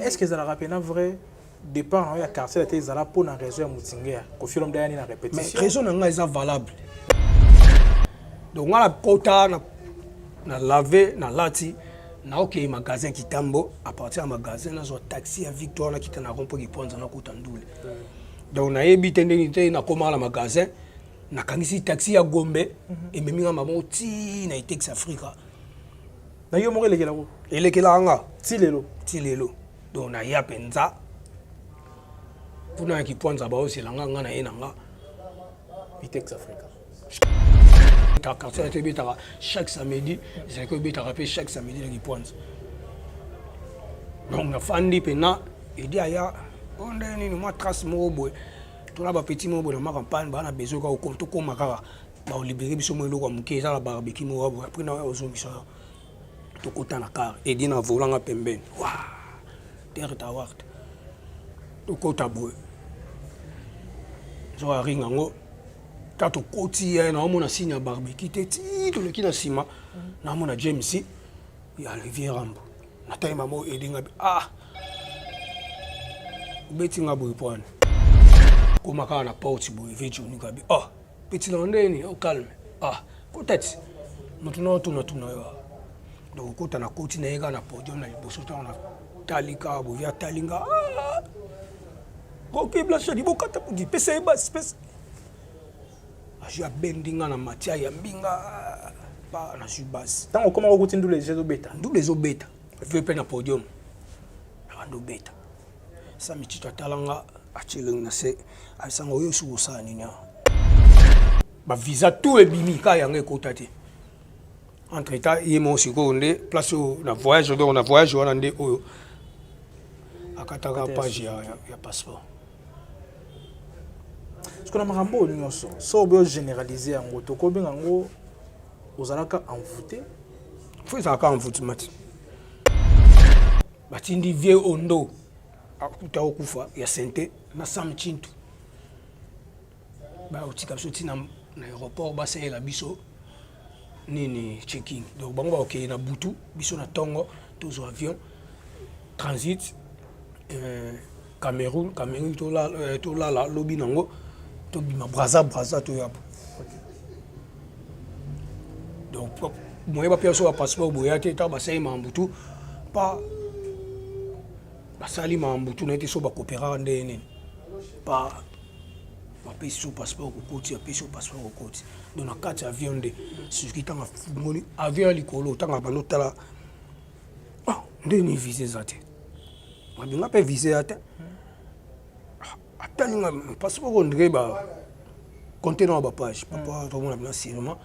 Est-ce que ça a rappelé vrai départ à quartier était zala pour une raison à Moutinga qu'au fil de l'année na répétition mais raison nga est valable donc on a kota na laver na lati na OK magasin Kitambo à partir du magasin na zo taxi à Victoire na kita na rompo ki ponza na kutandule donc na yebi tendinité na koma la magasin na kangisi taxi à Gombe et memi nga mama ti na Itex Africa na yo mo elekela ko elekela nga ti lelo donc na ya penza pour na ki ponza ba aussi la nga na ina nga Itex Africa ta carte était bêta chaque samedi c'est que bêta rappelé chaque samedi la ki ponza donc na fandi pena et dit aya on est ni moi trace mo boy to la ba petit mo boy na ma campagne ba na besoin ka ko to ko makara ba libérer biso mo eloko muke za la barbecue mo après na ozo biso to kota na car et dit na volanga pembeni wa terre ta wart to kota boy zo aringa ngo tato koti ya na mona signe barbecue te ti to le kina sima na mona James ya Olivier Rambo na taille mamo edinga beti nga boy point kuma kana porte boy vejo ni kabi petit landeni au calme peut-être maintenant tout yo donc kota na koti na yega na podium na liboso ta na talika bo via talinga OK blanche di bokata pour di pesa ba space ajia bendinga na matia ya mbinga pa na subas tant comment on continue les jeux bêta les obeta veut pe na podium ando beta sa mitito talanga achileng na se asango yo su usani nya ba visa tout e bimi ka yanga ekota te entre temps yemo siko nde place na voyage donc na voyage wana nde oyo akataka page ya passeport ce qu'on a marambo nyonso so bo généraliser en goto ko benga ngo ozalaka envoûté faut ça ka envoûté mati batindi vieux ondo akuta okufa ya sente na Sam Chintu ba utika biso tina na aéroport ba se la biso nini checking donc bango ba OK na butu biso na tongo tozo avion transit Cameroun to la lobby nango to bima Brazza to yapo donc moi ba piaso passeport boyate ta ba sai mambutu pa basali mambutu na ete so ba coopérer ndene pa ba pesi passeport ko koti pesi passeport ko koti donc na kati avion de suki tanga fungoli avion likolo tanga banotala ndeni visa zate mabinga pe visa ate atalinga passeport ko ndre ba contenant ba page papa to mona bina sirma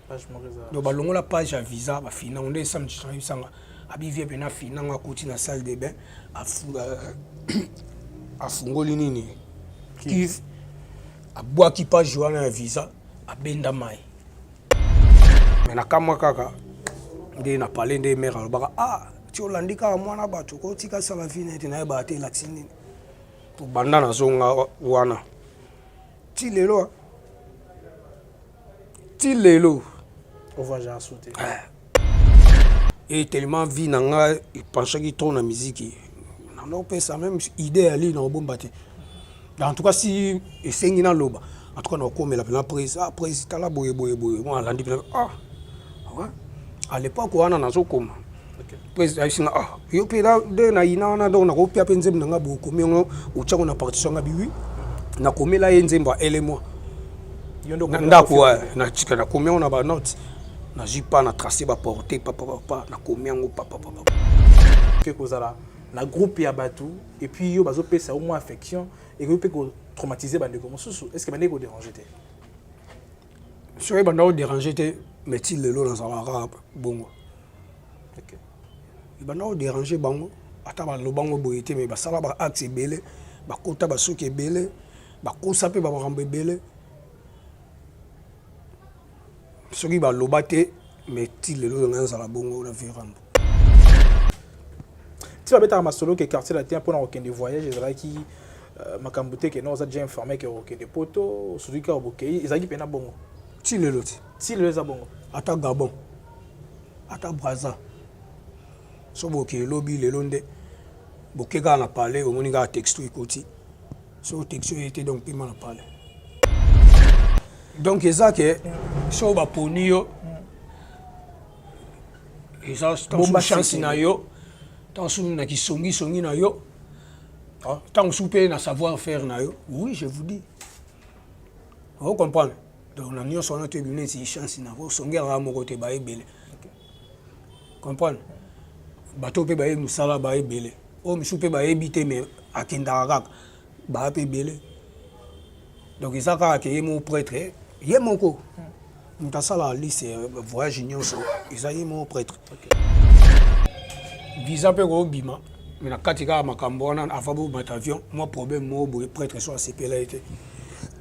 page moreza donc ba longola page ya visa ba fina onde samedi sanga abivie pena fina nga koti na salle de bain afungoli nini kiv abwaki page wana ya visa abenda mai mais na kamwa kaka nde na parler nde mère alobaka ti olandika mwana bato ko tika sala fine ete na ba te laxine to banda na zonga wana ti lelo on va déjà sauter et tellement vie nanga il pensait qu'il tourne la musique non pas ça même idée ali na bombate en tout cas si esengi na loba en tout cas na komela pena prise prise tala boye moi landi pena ouais à l'époque wana nazo koma prise asinga yo pela de na ina na donc na ko pia penze mnanga bo komengo uchango na partition nga biwi na komela yenzemba elemo yondo ndako na chika na komengo na ba note na jipa na tracé ba porter papa na komengo papa que kozala na groupe ya batu et puis yo bazo pesa au moins affection et que peut traumatiser bande comme soso est-ce que bande ko déranger té soyez bande déranger té mais ti lelo na sala bongo OK bande déranger bango ata ba lo bango boyete mais ba sala ba axe belé ba kota ba soki belé ba kosa pe ba rambe belé soki ba lobate mais ti lelo na sala bongo na virambo tu vas mettre ma solo que quartier la tient pour aucun des voyages et qui makambute que nous a déjà informé que aucun des poteaux celui qui a bokei ils a dit pena bongo ti leloti ti le za bongo ata Gabon ata Brazza so bokei lobi lelo nde bokeka na parler au moninga texto ekoti so texto était donc piment na parler donc eza que so ba poni yo eza tant chance na yo tant na kisongi na yo tant souper na savoir faire na yo oui je vous dis vous comprenez donc na nyo sona te bine si chance na vous songera mo côté ba ebele comprendre bato pe ba e musala ba ebele o mi souper ba ebité mais akenda kaka ba pe ebele donc eza ka ke mo prêtre ye moko mutasala lycée voyage nyonso eza ye mo prêtre visa pe ko bima mais na katika makambo wana afabo batavion moi problème mo boye prêtre so asepela été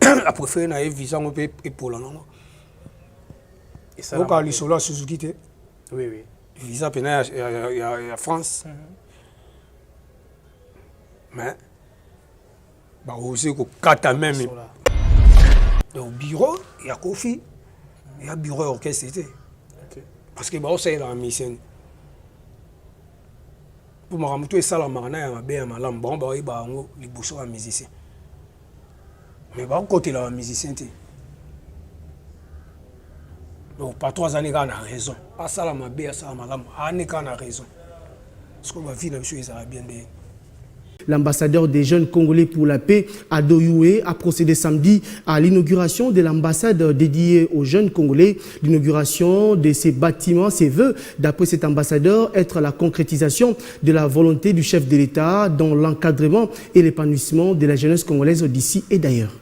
a préféré na visa ngo pe epola nango et ça ka li solo Suzuki te oui visa pena ya France mais ba osé ko kata même au bureau il y a Kofi il y a bureau orchestre c'était parce que ba osé la mission pour maramuto et ça la marana ya mabe ya malam bon ba ba ngo liboso ya musicien mais ba côté la musicien té donc pas 3 années qu'on a raison pas ça la mabe ya ça la malam année qu'on a raison parce que ma vie na monsieur ça va bien bien. L'ambassadeur des jeunes congolais pour la paix, Ado Youé, a procédé samedi à l'inauguration de l'ambassade dédiée aux jeunes congolais. L'inauguration de ces bâtiments se veut, d'après cet ambassadeur, être la concrétisation de la volonté du chef de l'État dans l'encadrement et l'épanouissement de la jeunesse congolaise d'ici et d'ailleurs.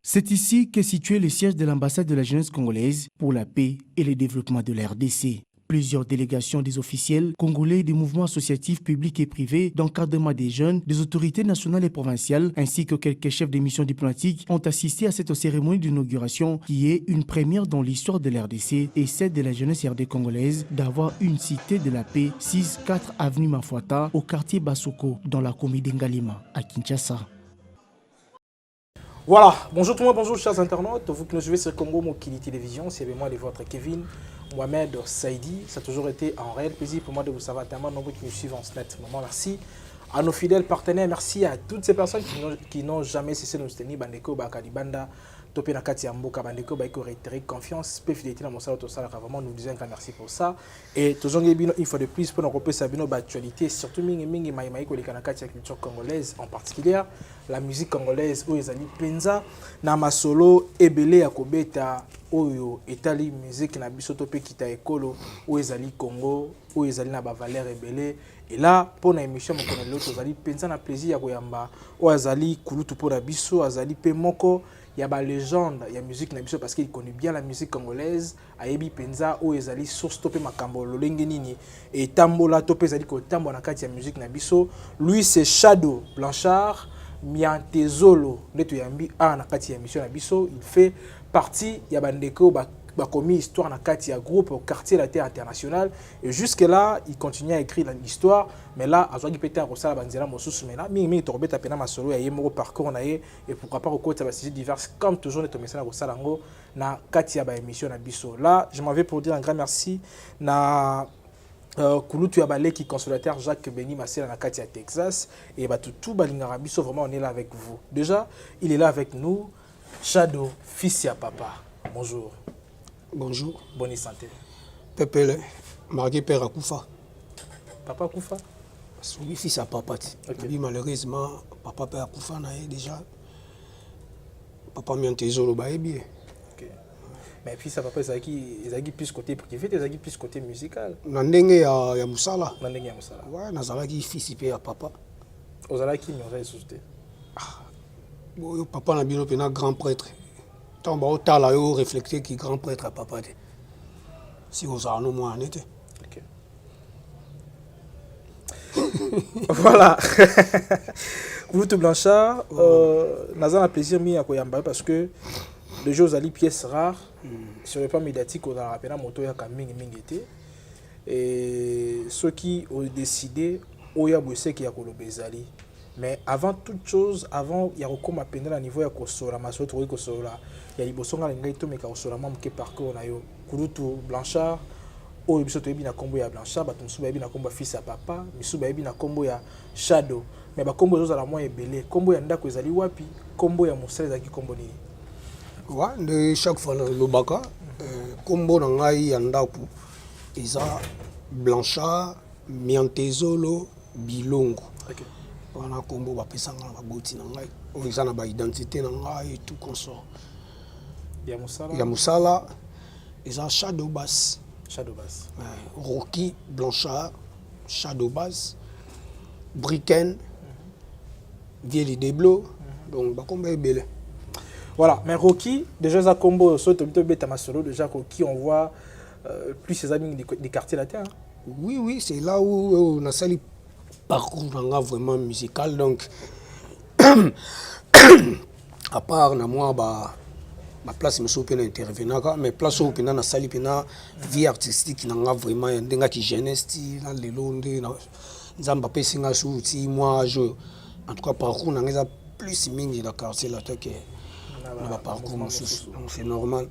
C'est ici qu'est situé le siège de l'ambassade de la jeunesse congolaise pour la paix et le développement de la RDC. Plusieurs délégations des officiels congolais des mouvements associatifs publics et privés d'encadrement des jeunes, des autorités nationales et provinciales, ainsi que quelques chefs de missions diplomatiques ont assisté à cette cérémonie d'inauguration qui est une première dans l'histoire de l'RDC et celle de la jeunesse RD congolaise d'avoir une cité de la paix 6-4 avenue Mafuata au quartier Basoko dans la commune d'Ngalima à Kinshasa. Voilà, bonjour tout le monde, bonjour chers internautes, vous qui nous suivez sur Congo Mokili Télévision, c'est avec moi de votre Kevin Mohamed Saïdi. Ça a toujours été un réel plaisir pour moi de vous savoir tellement nombreux qui nous suivent en ce net moment. Merci à nos fidèles partenaires, merci à toutes ces personnes qui n'ont jamais cessé de nous soutenir. Bandeko, Bakalibanda, Topé Nakati Amboka, Bandeko, Baiko, réitérer confiance, peu fidélité dans mon salon, tout ça, vraiment nous disons un grand merci pour ça. Et toujours une fois de plus pour nous repérer sa actualité, surtout Mingi Maïmaïko, les Kanakati, la culture congolaise en particulier, la musique congolaise, où ils allaient Penza, Nama Solo, Ebele, Akobeta, Oyo, Etali, musique, Nabiso Topé, Kita Ekolo, où ils allaient Congo, où ils allaient Naba Valère Ebele. Et là, pour l'émission, on connaît l'autre, ils allaient Penza, na plaisir, Yagoyamba, où ils allaient Kulutu pour Nabiso, ils allaient Pemoko. Il y a des légendes, il y a la musique Nabiso parce qu'il connaît bien la musique congolaise. Ayebi Penza, où ils allaient source topé makambo, l'olengenini. Et Tambola topé, ils allaient que Tambo na kati ya musique Nabiso. Lui, c'est Shadow Blanchard, Miantezolo, neto yambi a na kati ya mission Nabiso. Il fait partie, il y a bandeko, commis histoire na kati ya groupe au quartier la terre internationale. Et jusque là, il continue à écrire l'histoire. Mais là, à Zouagi Pété à Rossala Banzela Mosus, mais là, Mimi Torbet a pena Masolo, il y a un parcours et pourquoi pas au côté de sujets divers, comme toujours, notre message à Rossalango, na Katia ba émission na Bisso. Là, je m'en vais pour dire un grand merci na Kulutu Yabale qui consolateur Jacques Beni Massé na Katia Texas et bah tout Balingara Bisso, vraiment on est là avec vous. Déjà, il est là avec nous, Shadow, fils à papa. Bonjour. Bonjour. Bonne santé. Pepele, marié père à Koufa. Papa Koufa? Oui, fils à papa. Okay. Oui, malheureusement, papa père à Koufa n'a déjà. Papa m'a entendu le bail bien. Ok. Mais fils à papa, ils ont plus côté privé, ils ont plus côté musical. Nandenge ya Musala. Nandenge ya Musala. Ouais, nazala qui fils père à papa. Ozala qui m'ont ressuscité. Bon, papa n'a bien un grand prêtre. Tant que tu as réfléchi qui grand prêtre à papa. Si vous avez un moment en été. Voilà. Kulutu Blanchard, nous avons plaisir à Koyamba parce que le jeu aux pièces rares sur le plan médiatique, on a rappelé moto ya kaming mingete et ceux qui ont décidé oya bossé qui a kolobezali. Mais avant toute chose, avant il y a recours à peine à niveau ya kosora maso to kosora. Il y a libosonga lengai to meka kosora mam ke parcours na yo. Kulutu Blanchard oyo biso toyebi na kombo ya Blanchard bato mosusu bayebi na kombo ya fils ya papa misusu bayebi na kombo ya Shadow mais bakombo ezozala mwa ebele kombo ya ndako ezali wapi kombo ya mosala ezalaki kombo nini wa nde chaque fois lobaka kombo na ngai ya ndako eza Blanchard Miantezolo Bilongo wana kombo bapesanga na baboti na ngai oyo eza na baidentité na ngai tout consort ya mosala eza Shadow Bass Rocky Blanchard Shadow Bass Briken Vieli Deblo donc bakombo ebele. Voilà, mais Rocky, déjà ça combo sur Beta Masolo, déjà Rocky on voit plus ses amis des quartiers latins. Oui, c'est là où on a sali parcours vraiment musical donc à part na moi ma place me soupe intervenant mais place où pena na sali pena vie artistique na vraiment ndenga ki jeunesse ti na lelonde na nzamba pesinga sou ti moi je en tout cas parcours na ngeza plus mingi na quartier latin que na parcours mosusu donc c'est normal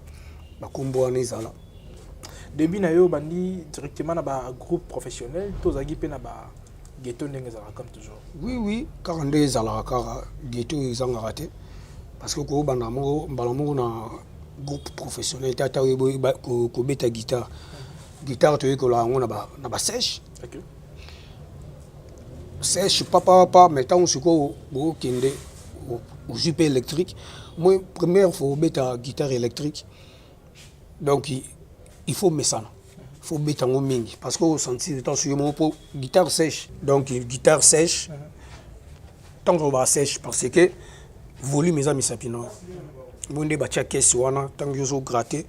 bakombo wana ezala début na yo bandi directement na ba groupe professionnel tozaki pe na ba ghetto ndenge ezala comme toujours. Oui car nde ezala car ghetto ezanga raté parce que ko banda mo mbala mo na groupe professionnel tata ko beta guitare to ko la ngona na ba sèche OK sèche papa mais tant ko bo kende au jupe électrique moi première faut beta guitare électrique donc il faut mettre ça il faut beta ngo mingi parce que au senti temps sur mon pour guitare sèche donc guitare sèche tant qu'on va sèche parce que volume mes amis sapino bonde ba tia caisse wana tant yo zo gratter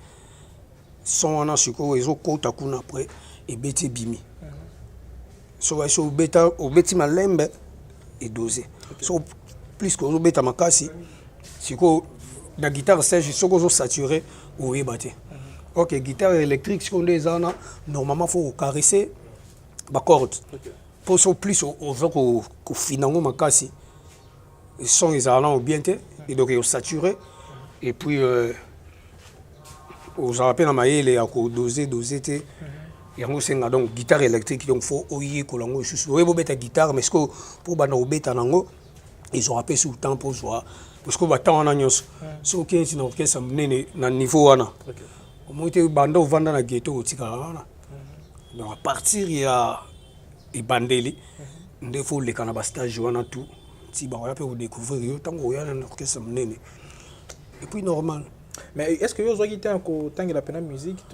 son wana siko ezo kota kuna après et beti bimi so va so beta au beti malembe et dosé so plus que beta makasi siko la guitare sèche soko zo saturé ou ebate. OK, guitare électrique si on est en normalement faut caresser ba corde pour so plus au veut ko finango makasi son les allant bien et donc au saturé et puis aux rappels na maïle à ko doser té yango senga donc guitare électrique donc faut oyer ko lango susu we bo beta guitare mais ce que pour bana obeta nango ils ont rappelé sous temps pour jouer parce que ba temps na nyos so que si na orchestre nene na niveau wana au moins te banda vanda na ghetto otika wana donc à partir il y a et bandeli nde faut le kana ba stage wana tout si ba ya pe vous découvrir tango ya na orchestre nene et puis normal. Mais est-ce que vous avez été en tant que la musique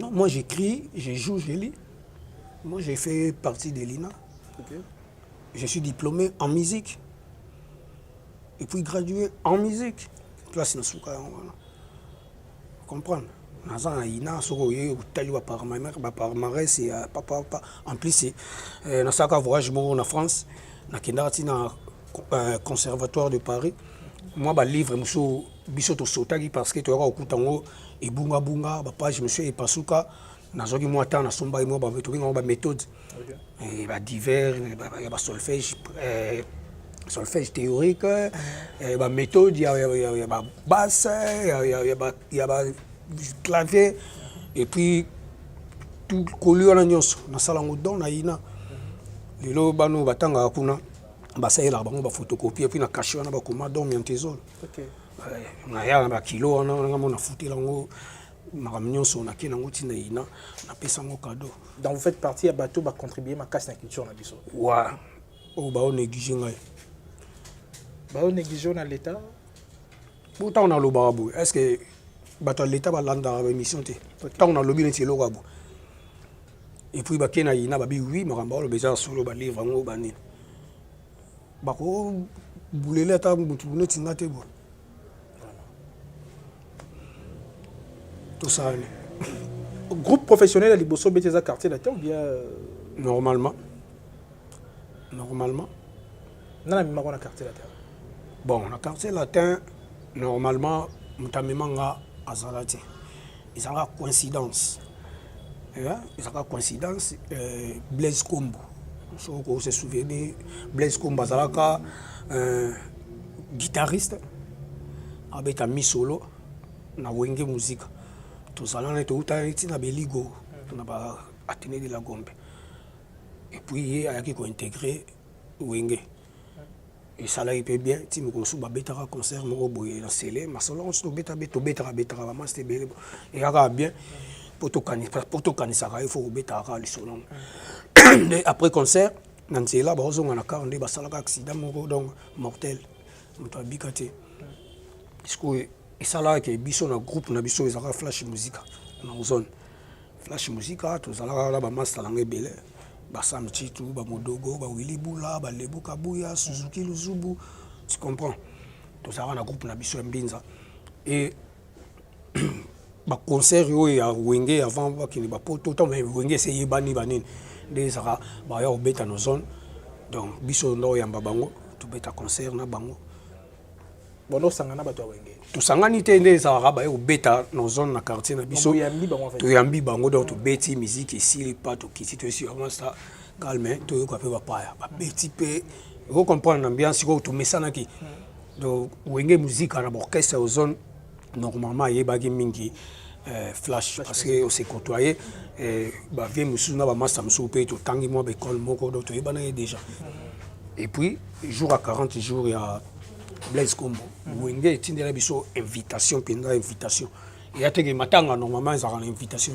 Non, moi j'écris, je joue, je lis. Moi j'ai fait partie de l'INA. Okay. Je suis diplômé en musique. Et puis gradué en musique. Place na souka voilà. Comprendre. Naza ina soko ye tali ba par ma mère ba par marès et papa en plus c'est na saka voyage mo en France na kendati na conservatoire de Paris. Moi ba livre muso biso to sotaki parce que tu auras okutango et bunga ba page monsieur et pasuka nazoki moi temps na somba moi ba meto ba méthode et ba divers ba solfège théorique ba méthode il y a ba basse il y a ba clavier et puis tout collé na nyonso na salango don na ina lelo bano batanga kuna basalela bango ba photocopie puis na caché wana ba koma don miantezolo. OK. Na ya ba kilo wana ngamo na futela ngo makamnyonso na kina ngoti na ina na pesa ngo cadeau. Donc vous faites partie à bateau ba contribuer ma casse na culture na biso. Wa o ba on néglige ngai. Ba on néglige na l'état. Pourtant on a le barabou. Est-ce que bato l'état ba landa ba émission té. Tant on a lobby nti lo gabo. Et puis ba kena ina ba bi oui makamba lo beza solo ba livre ngo ba nini. Bako boulele ata mutu neti ngate bo. Tout ça. Groupe professionnel à Liboso Beteza quartier latin ou bien normalement. Non, la même on a quartier latin. Bon, la quartier latin normalement mutamemanga azalati. Ils ont coïncidence. Ils ont coïncidence Blaise Kombo. So ko se souvenir Blaise Kombo azalaka guitariste abeta mi solo na wenge musique. Tout ça là tout na beligo on a atteint de la Gombe. Et puis il a intégré Wenge. Et ça là il peut bien, si nous construisons un concert, nous avons un scellé, mais ça là on se bêta, vraiment c'était bien. Et il y a bien, pour tout cancer, il faut bêta le solon. Après concert, dans ce là, on a un accident mortel, on a bicate. Et ça là, il y a un groupe, on a un flash musique dans la zone. Flash musique, tout ça là, on a un master langue belé. Bassam Chitu, Bamodogo, Willy Boula, Lebu Kabuya, Suzuki Luzubu, tu comprends? Tout ça, on a un groupe Nabiso Mbinza. Et le concert, il y a Wenge avant, il y a tout le temps, mais Wenge c'est Yébani Banin. Des Zara, il y a Obeta dans zone. Donc, Biso Ndo Yamba Bango, tout bêta concert na Bango. Bon, nous Sangana Bato Wenge. Tout Sangani Tende Zara, il y a Obeta dans zone na quartier na Biso. Tout Yambi Bango, donc tout bêti musique ici, les pas tout qui tu vraiment ça calme, tout quoi peut pas. Bêti pe, vous comprenez l'ambiance, tout mais ça na qui. Donc, Wenge musique à l'orchestre aux zones normalement il y a bagi mingi. Flash parce que on s'est côtoyé bah vieux monsieur na ba massa monsieur pe to tangi mo be col moko do to yebana déjà et puis jour à 40 jours il y a Blaise Combo Wenge tindela biso invitation pendant invitation et a te que matanga normalement ils ont l'invitation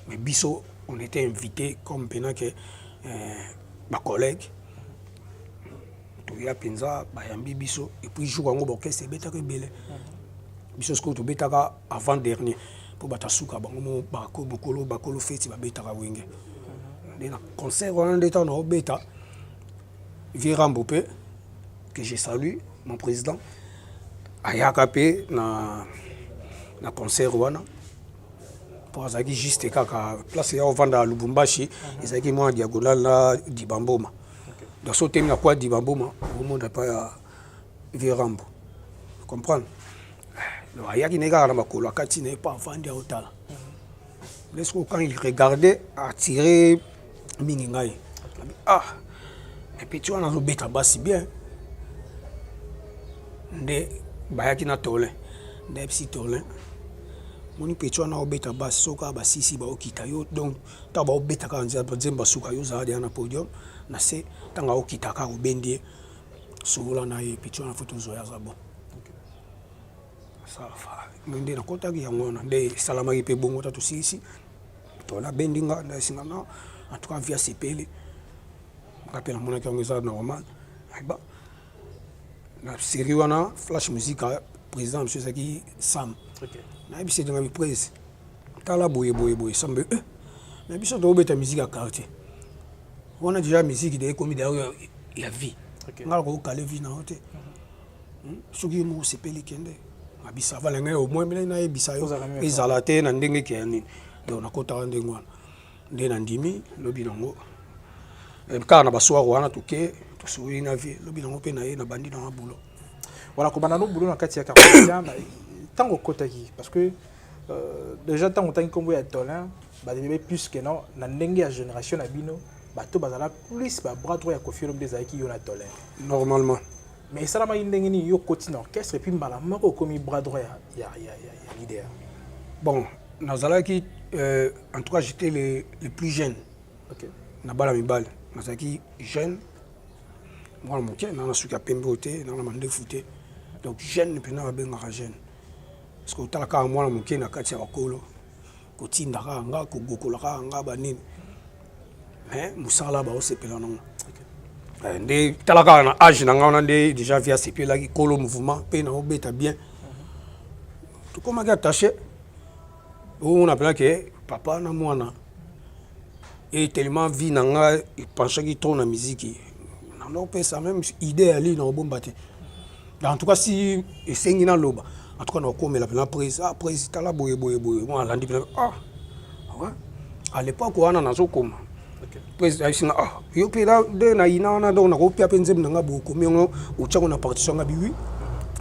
mais biso on était invité comme pendant que ma collègue to ya penza ba yambi biso et puis jour ngo boke c'est beta que belé biso ce que to beta avant dernier pour batasuka bango bakolo feti babetaka Wenge na concert on a temps na beta Virambo pe que je salue mon président ayaka pe na concert wana pour azaki juste kaka place ya vanda Lubumbashi ezaki moi diagonal na Dibamboma donc so temi na quoi Dibamboma au monde pas Virambo comprendre il y a un makolo akati n'est pas vendu à Otala. Laisse quand il regardait attirer Mingingai. Ah, et puis tu as un bête à bas si bien. De Bayaki na tole, de Psi tole. Mon petit on a bête à bas, soka bas si ba okita yo donc ta ba bête à kanza bazemba suka yo za na podium na se tanga okita ka obendie sola na e puis on a photo zoya za bon. Ça va. Ndé na kota ki yango na ndé salama ki pe bongo ta tusi ici. To la bendinga na singa na en tout cas via CPL. Rappel à mon qui ça normal. Ba. La série wana flash musique président monsieur Saki Sam. OK. Na bi c'est dans la prise. Ta la boye sambe. Mais biso to beta musique à quartier. On a déjà musique de comme d'ailleurs il y a vie. OK. Ngala ko kale vie na hote. Soki mo CPL kende. Abisa valenga au moins mais na ebisa yo ezalate na ndenge ke nini donc na kota ndenge wana nde na ndimi lobi nango car na baswa wana tuke to souri na vie lobi nango pe na ye na bandi na bulo voilà ko banano bulo na kati ya quartier tango kota ki parce que déjà tango tangi kombo ya Tolin ba bébé plus que non na ndenge ya génération na bino ba to bazala plus ba bras droit ya Koffi Olomide zaki yo na Tolin normalement. Mais ça m'a dit yo côté orchestre et puis mbala mako comme bras droit ya leader. Bon, nazalaki en tout cas j'étais le plus jeune. OK. Na bala mibal, nazalaki jeune. Moi mon cœur na suka pemboté, na mande fouté. Donc jeune puis na benga jeune. Parce que talaka moi mon cœur na kati ya bakolo. Ko tindaka nga ko gokolaka nga banini. Mais musala ba osepela non. Ndé talaka na âge na nga ndé déjà via CP là qui colo mouvement pe na obeta bien tout comme a attaché on appelle que papa na mwana et tellement vie na nga il pensait qu'il tourne la musique na non pe ça même idée ali na bombate en tout cas si esengi na loba en tout cas na comme la prise après tala boye moi landi ah ouais à l'époque on a nazo comme président singa ah yo pe là de na ina na donc na ko pia penzem na ngabo ko mengo o tshako na partition nga biwi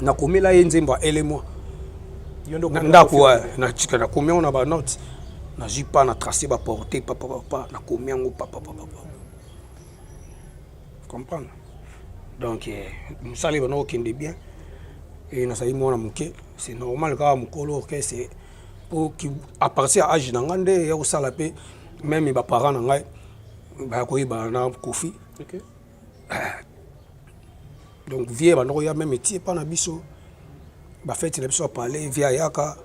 na komela yenzemba elemo yondo na ko na tshika na komela na ba note na jipa na tracer ba porter papa na komela papa comprendre donc musali bana okende bien et na sai mona muke c'est normal ka mukolo que c'est pour qui à partir à âge nangande ya ko sala pe même ba parents nanga ba ko ba na kofi. OK. Donc vieux ba no ya même métier pas na biso ba fête na biso parler via yaka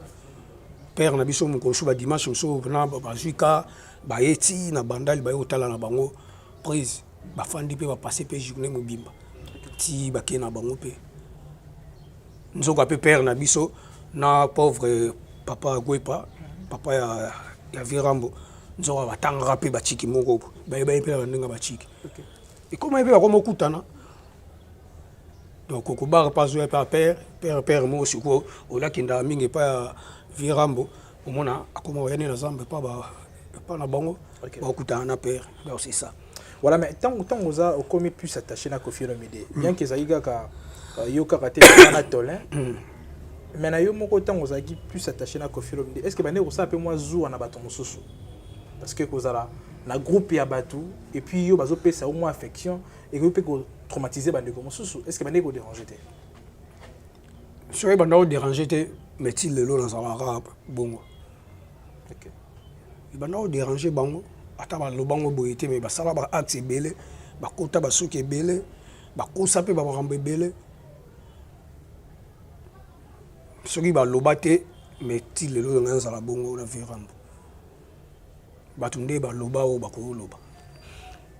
père na biso mo ko shuba dimanche so na ba juika ba eti na bandali ba yotala na bango prise ba fandi pe ba passer pe journée mobimba ti ba ke na bango pe nzoka pe père na biso na pauvre papa Gwepa papa ya Virambo nzoka batanga pe ba chiki moko ba pe ba ndinga ba chiki. Et comment il peut comme okutana donc ko ba pas jouer par père mo aussi ko o la kinda mingi pa Virambo au mona akoma yani na zambe pas na bango ba okutana na père donc c'est ça. Voilà, mais tant vous a commis plus s'attacher à Koffi Olomide bien que Zaïga ka yo karaté na tolin mais na yo moko tant vous a plus s'attacher à Koffi Olomide est-ce que bane ko ça peu moi zou na bato mosusu parce que kozala na groupe ya batu et puis yo bazo pesa au moins affection et que peut ko traumatiser bande comme mosusu est-ce que bane ko déranger té sur bande déranger té mais il le dans sa bongo. OK. Bande déranger bango ata ba lo bango boyete mais ba sala ba axe belé ba kota ba suki belé ba kosa pe ba rambe belé soki ba lobate mais il le dans sa bongo na Virambo batunde ba loba o ba ko loba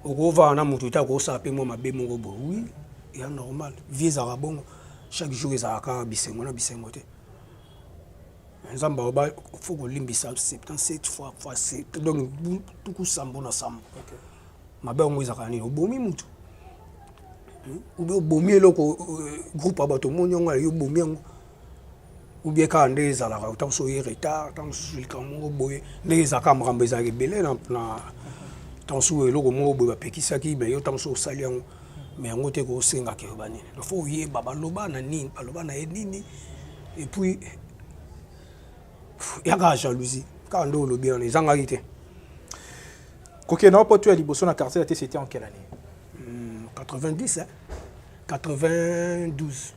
oko va na mutu ta ko sa pe mo mabe mo bo oui ya normal vieux à bongo chaque jour ça ka bisengo na bisengo te nzamba ba faut ko limbisa 77 fois 7 donc tout coup sambo na sambo. OK. Mabe ngo izaka ni obomi mutu ou bien obomi eloko groupe abato monyonga yo bomi ngo ou bien ka ndeza la autant so y retard tant so il kamo boye ndeza ka mrambe za rebele na tant so eloko mo boye ba pekisaki mais yo tant so sali ngo mais ngo te ko senga ke bani il faut y baba loba na nini baloba na nini et puis il y a la jalousie quand on le bien les angalités. OK, non pas tu as liboso na quartier c'était en quelle année 90 hein 92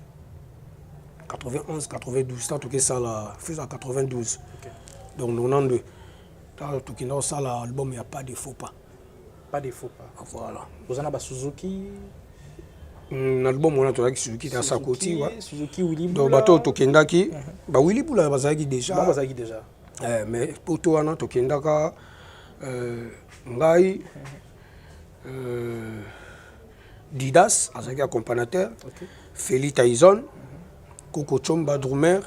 91 92 tant que ça là fait en 92. OK. Donc 92 tant tout qui dans ça l'album il y a pas de faux pas. Pas de faux pas. Voilà. Vous en avez Suzuki l'album on a tout Suzuki dans sa côté ouais. Suzuki Willy donc bateau tokendaki ba Willy Bula bazaki déjà. Ba bazaki déjà. Mais pour toi na tokendaka ngai Didas azaki accompagnateur. OK. Feli Tyson Coco Chomba drummer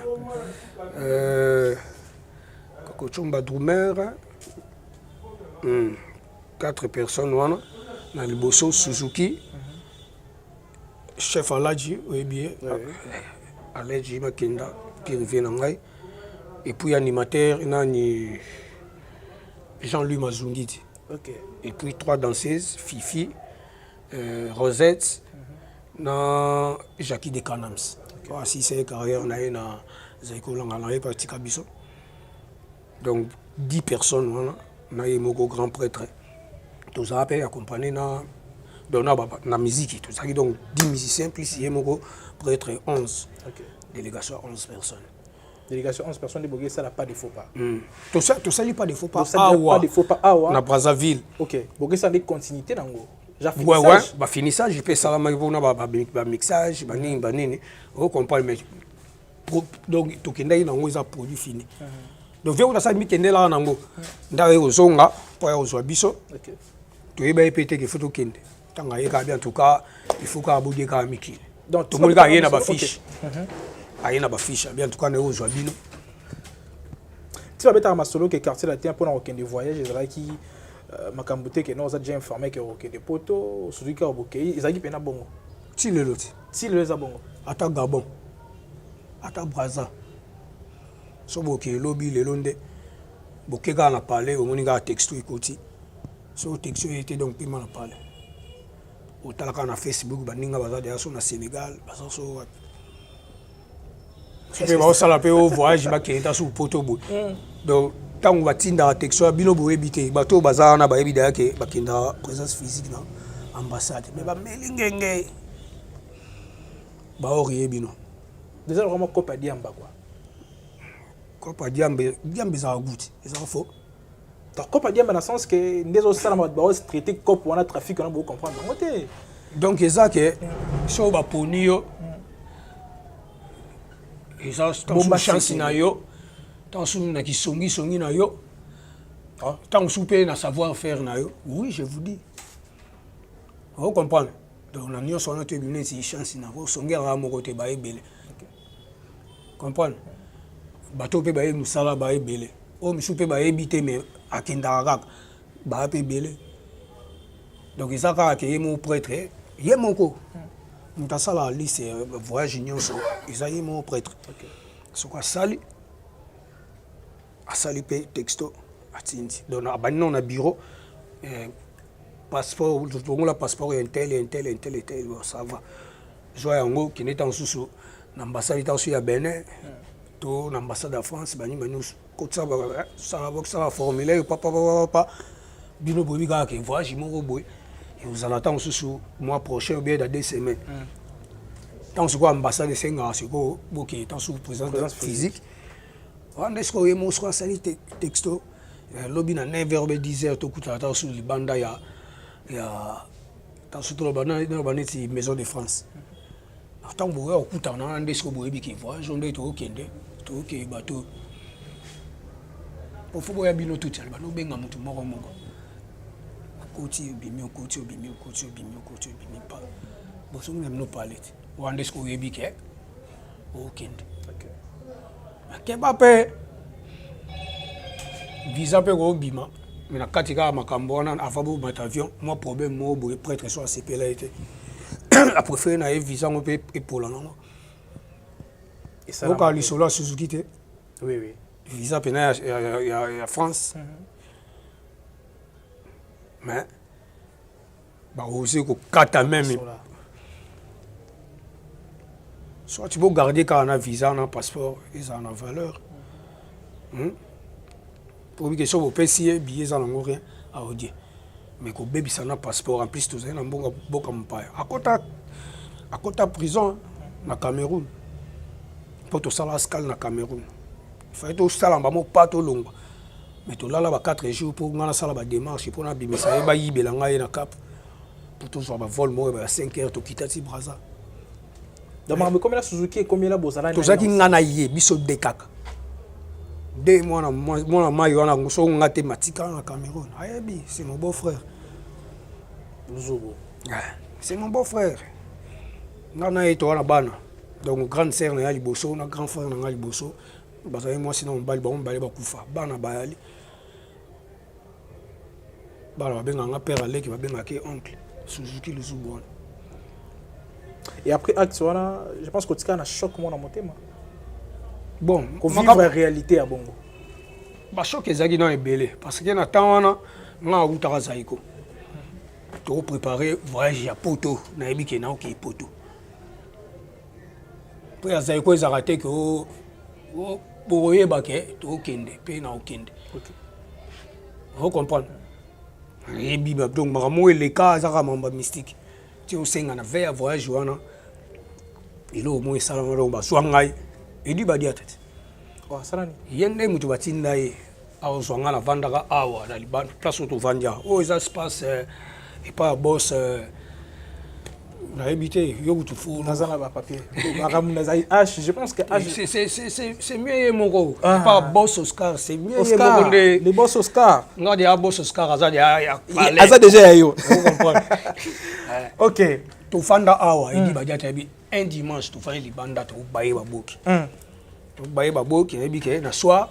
Coco Chomba drummer 4 personnes wana na liboso Suzuki chef Aladji bien Aladji Makenda qui revient en ngai et puis animateur nani Jean-Louis Mazungiti. OK. Et puis 3 danseuses Fifi Rosette na Jackie de Canams. Si c'est carrière na Zaiko Langana parti Kabiso. Donc 10 personnes voilà na yemoko grand prêtre. Tout ça peut accompagner na na musique tout ça donc 10 musiciens plus yemoko prêtre 11. OK. Délégation 11 personnes. Délégation 11 personnes de Bogué ça n'a pas de faux pas. Tout ça il pas de faux pas. Pas de faux pas awa. Na Brazzaville. OK. Bogué ça des continuité nango. Ouais, bah finissage, je fais ça ba mixage, ba nini, on comprend mais donc to kenda ina ngoza produit fini. Donc viens on ça mi kende la nango. Ndawe ozonga pour ozwa biso. OK. To yeba epete ke photo kende. Tanga yeka bien en tout cas, il faut ka boudé ka miki. Donc tout le monde a yena ba fiche. Ayena ba fiche, bien en tout cas ne ozwa bino. Tu vas mettre à Masolo que quartier latin pour un des voyages qui Makambute que nous a déjà informé que des poteaux celui qui a bouquet ils a dit pena bongo ti le loti ti le za bongo ata Gabon ata Brazza so bouquet lobby le londe bouquet ga na parler au moninga texto ikoti so texto était donc piment na parler au talaka na Facebook baninga baza de so na Sénégal baza so c'est ba sala pe au voyage ba kenta sur poto bo donc tant batinda texto bino bo ebité bato baza na ba ebida yake bakinda présence physique na ambassade mais ba melingenge ba orié bino déjà vraiment copa diamba quoi Copa Diambe ça goûte. Ça faux. Donc Copa Diambe dans le sens que des autres ça va traiter comme on a trafic on a beau comprendre. Donc c'est ça que si on va ponio et ça c'est chance na yo. Tant sous na qui songi na yo. Tant souper na savoir faire na yo. Oui, je vous dis. Vous comprenez? Donc la nuit on a terminé si chance na vous songi ra mo côté ba ebele. Comprendre? Bateau pe ba e musala ba ebele. O mi souper ba ebité mais akenda kaka ba pe ebele. Donc ça ka ke mon prêtre, yé mon ko. Muta sala liste voyage union so, ils aient mon prêtre. Ce quoi sali a sali pe texto atindi. Donc abandon na bureau passeport, tout le passeport intel, ça va. Joie en gros qui n'est en sous l'ambassade ici à Bénin, tout l'ambassade de France, bani manus, côté ça va formulaire papa bino bobi ga ke voyage mon boy. Et vous en attendez sous mois prochain ou bien dans 2 semaines. Tant que l'ambassade de Senghor, c'est que tant sous présence physique. On est-ce que moi soit sali texto lobby na 9h 10h tout coup attend sur le banda ya tant surtout le banda dans maison de France. Tant que au coup on est-ce que boyebi qui voyage on est tout OK bateau. Pour faut boya bino tout ça bano benga mutu moko. Côté bimi pas bon so même no palette on est-ce que boyebi qui OK. Mbappé visa pe go bima mais na katika makambo wana afabo batavion moi problème mo boye prêtre soit CP là été a préféré na visa ngo pe epola nango et ça donc ali solo Suzuki te oui visa pena ya France mais ba osé ko kata même soit tu peux garder quand on a visa, on a passeport, et ça en a valeur. Pour que soit vous payez billet, ça n'en a rien à dire. Mais que bébé ça n'a passeport, en plus tout ça, on a beaucoup de paille. À côté prison, na Cameroun, pour tout ça la scale na Cameroun. Il fallait tout ça là, pas tout long. Mais tout là là 4 jours pour nga ça la démarche pour na bimisa e ba yibelanga na cap. Pour tout ça ba vol mo ba 5 heures to kitati Brazza. Donc, combien la Suzuki et combien la Bozala? Tout ça qui n'a yé, biso de kaka. De moi na mayo na ngoso mathématique na Cameroun. Ayebi, c'est mon beau-frère. Luzobo. C'est mon beau-frère. Ngana eto na bana. Donc grande sœur na liboso, na grand frère na liboso. Bazali moi sinon bali ba kufa. Bana bayali. Bala benga nga père ale qui va benga ke oncle. Suzuki Luzobo. Et après acte je pense que tu as un choc moi dans mon thème. Bon, comment vivre la réalité à Bongo. Ba choc ezaki na ebele parce que na temps wana nga utaka zaiko. To préparer voyage ya poto na ebi ke na OK poto. Pour ya zaiko ezarate que boye ba ke to kende pe na okende. OK. Vous comprenez? Et bi donc mamo le cas azaka mamba mystique. Tu sais on a fait un voyage wana il au moins ça on ngai et dit badia tete wa salani yende mutu batinda ye awo swanga na vandaka awa na liban place to vandia oh ça se passe et pas boss na habité yo tu fou nazana ba papier akamuna za H je pense que c'est mieux mon gros pas boss Oscar c'est mieux mon gros les boss Oscar non des boss Oscar aza déjà yo vous comprenez. OK to fanda awa idi badia tabi un dimanche to fanda libanda to baye baboki to baye baboki ebi ke na soir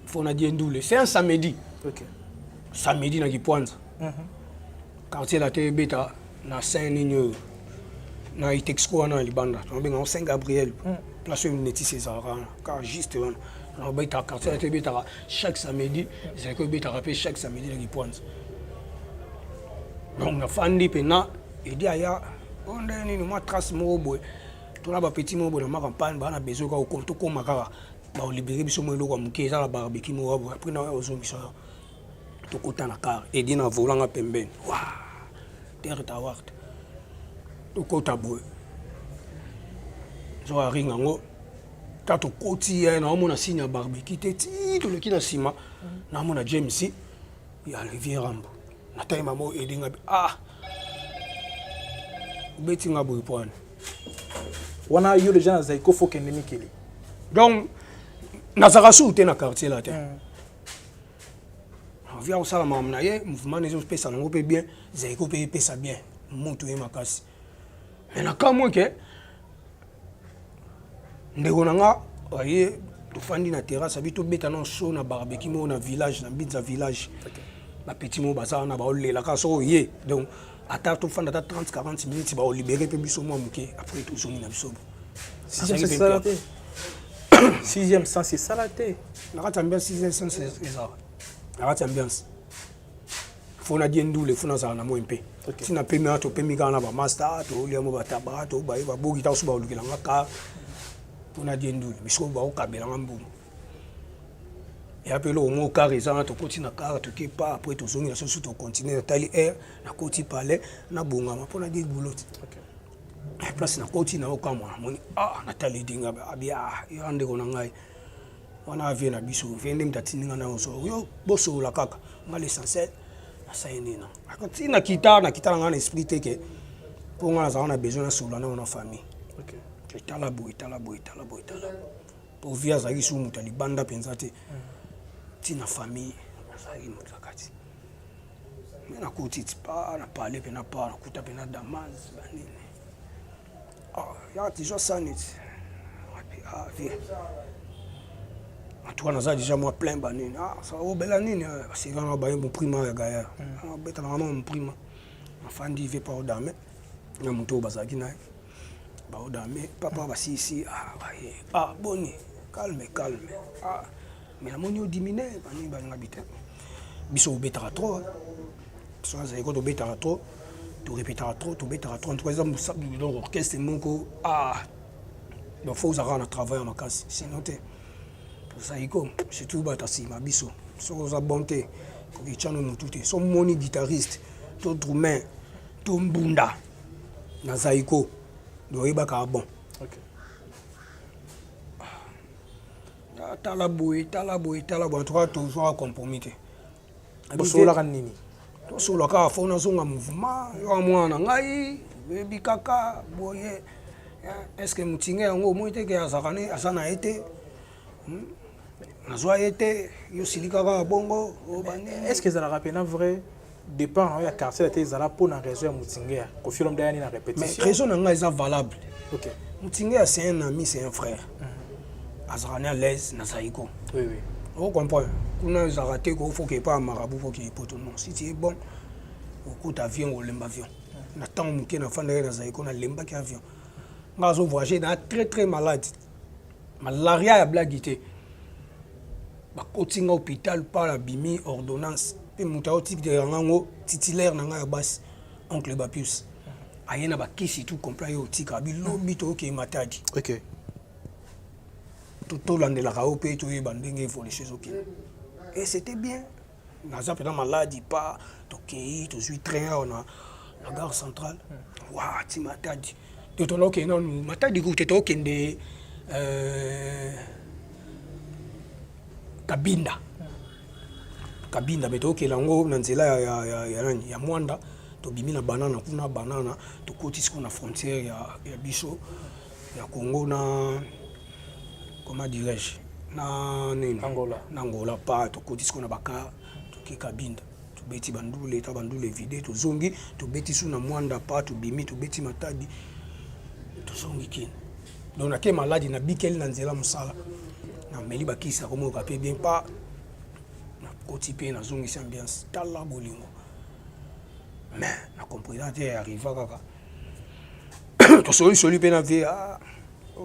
faut na diendule c'est un samedi. OK samedi na Kipwanza quartier la Tebeta na Saint-Nino na Itexco na libanda to benga Saint-Gabriel place Neti César car juste on va être quartier la Tebeta chaque samedi c'est que beta rappel chaque samedi na Kipwanza donc na fandi pena et dit aya on est ni moi trace mo boy to la ba petit mo boy na campagne ba na besoin ka ko to ko makara ba libérer biso mo eloko muke za la barbecue mo wa après na ozongisa to kota na car et dit na volanga pembeni wa terre ta wart to kota boy zo ringa ngo tato koti na mona signe ya barbecue te ti to le kina sima na mona James ya Olivier Rambo na taille mamo edinga beti nga boy point wana yo les gens zaiko faut que nemi keli donc na zarasu te na quartier là te via osala mamna ye mouvement les autres pesa ngo pe bien zaiko pe pesa bien monto e makasi mais na kamwe ke ndeko nanga oye tofandi na terrasse abi tobeta na show na barbecue mo na village na mbinza village ba petit mo baza na ba olela ka so ye donc ata tofanda ta 30-40 minutes ba libérer pe biso mo muke après tout zongi na biso sixième sens c'est salaté na kata ambiance sixième sens c'est ça na kata ambiance fona diendule fona za na mo mpe tina pe mi ato pe mi kana ba master to liamo ba tabato ba ba bogi ta suba olukela ngaka on a dit ndule biso ba okabela ngambu et après le mot carré ça to continue car to ke pas après to zongi na so to continuer tali air na koti palais na bonga ma pona dit boulot OK place na koti na okamwa moni na tali dinga abia yande kona ngai wana vie na biso vende mtatini ngana so yo boso la kaka ngale l'essentiel na sayenina akati na kita ngana esprit teke pour ngana za na besoin na solo na famille OK tala boy pour via za kisu mutali banda penza te tina famille za ki mutakati mena kuti pa na parler pena pa kuta pena damas banini ya déjà sanit vie toi na za déjà moi plein banini ça o bela nini c'est quand ba bon prima ya gaya beta na mon prima afandi ve pa o dame na muto bazaki na baodame papa basisi boni calme mais la monio dimine bani bani ngabite biso betara trop so za iko to betara trop to répétera trop to betara trop en tout cas donc orchestre moko donc faut ça na travailler en makasi sinon te pour ça iko surtout batasi ma biso so za bonté ko kichano mutute so moni guitariste to drummer to mbunda na zaiko doyeba ka bon OK tala boy en tout cas toujours compromis bosola kanini to solo ka fona zonga mouvement yo mwana ngai bebi kaka boye est-ce que mutinge yango moite ke azakane asana ete nazwa ete yo silika ka bongo obane est-ce que ça la rappelle vrai dépend ya quartier était zala pour na raison mutinge ko film d'année na répétition mais raison nga est valable OK mutinge c'est un ami c'est un frère azakane à l'aise na saiko oui on comprend kuna zarate ko faut que pas marabout faut qu'il poto non si tu es bon au coup d'avion ou l'avion na temps muke na fanda na saiko na lemba ki avion ngazo voyager na très malade malaria ya blagité ba kotinga hôpital par la bimi ordonnance pe mutao type de rango titulaire na nga bas oncle Bapius ayena ba kisi tout complet yo tika bi lobi to ke matadi OK tout landela ka opé to bandenge évolution OK et c'était bien naza pendant maladie pas to kei to suis train on a la gare centrale wa ti matadi to to loke non matadi ku to kende kabinda beto kelango na nzela ya mwanda to bimi na banana kuna banana to koti siko na frontière ya biso ya Congo na comment dirais-je na nini Angola pa to koti siko na baka to ke kabinda to beti bandule vide to zongi to beti su na mwanda pa to bimi to beti matadi to zongi kin donc na ke maladi na bikel na nzela musala na meli bakisa komo ka pe bien pas na koti pe na zongi ambiance tala bolingo mais na compréhension arriva kaka to soli pe na vie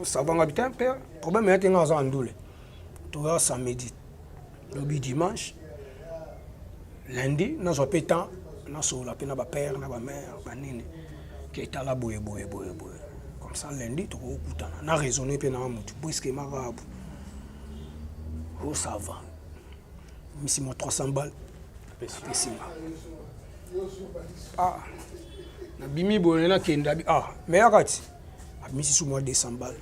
ça va ngabita pe problème est nga za ndule to ya samedi lobi dimanche lundi na zo pe temps na sola pe na ba père na ba mère ba nini ke tala boye comme ça lundi to okutana na raisonner pe na mutu puisque marabu oh ça va si moi 300 balles na bimi bonena kenda mais akati misi sous moi 200 balles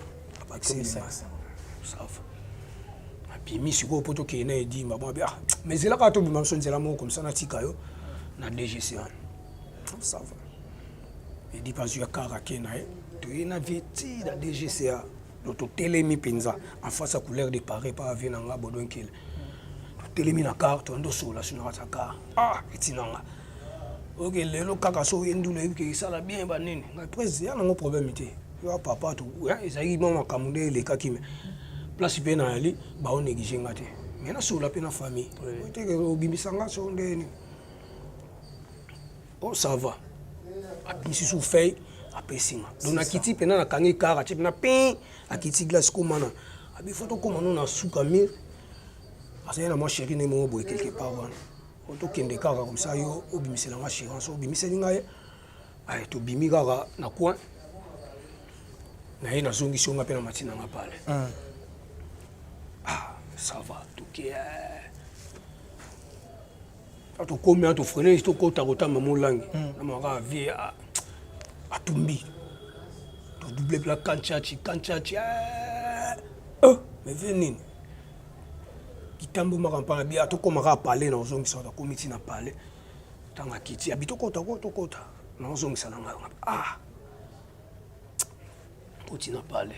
ça va. Abimi siko poto kena edi mabon bien. Mais c'est là quand tu me mentionnes c'est là comme ça na tikayo na DGCA. Ça va. Il dit pas je kara kena tu na veti na DGCA. L'auto télémi penza en face à couleur de paré pas avion nga bodon kel. Télémi na carte ndo sola sur na car. Ah, etinanga. OK, lelo kaka so yendule ke sala bien ba nini. Après il y a un problèmeité. Yo papa tout, ezali mama kamunde le kakime. Place pe na ali ba on négligé ngate. Mais na sola pe na famille. Te ke obimisanga so ndeni. Oh ça va. Abisi sou feuille apesinga. Donc na kiti pena na kangi kara chep na pin akiti glace komana. Abi photo komano na suka mir. Parce que na moi chérie ne mo boy quelque part wana. Photo kende kara comme ça yo obimisela nga chérie so obimisela nga ay to bimi kara na coin. Na ye na zongi songa pe na matina nga pale. Ah, ça va tout que to combien to freiner to kota kota maman langue. Na mara vie a tumbi. To double pla kanchachi. Oh, mais venez. Kitambo makampana bia to komaka parler na zongi sa to komiti na parler. Tanga kiti abito kota na zongi sa na nga. Ah. Continue à parler.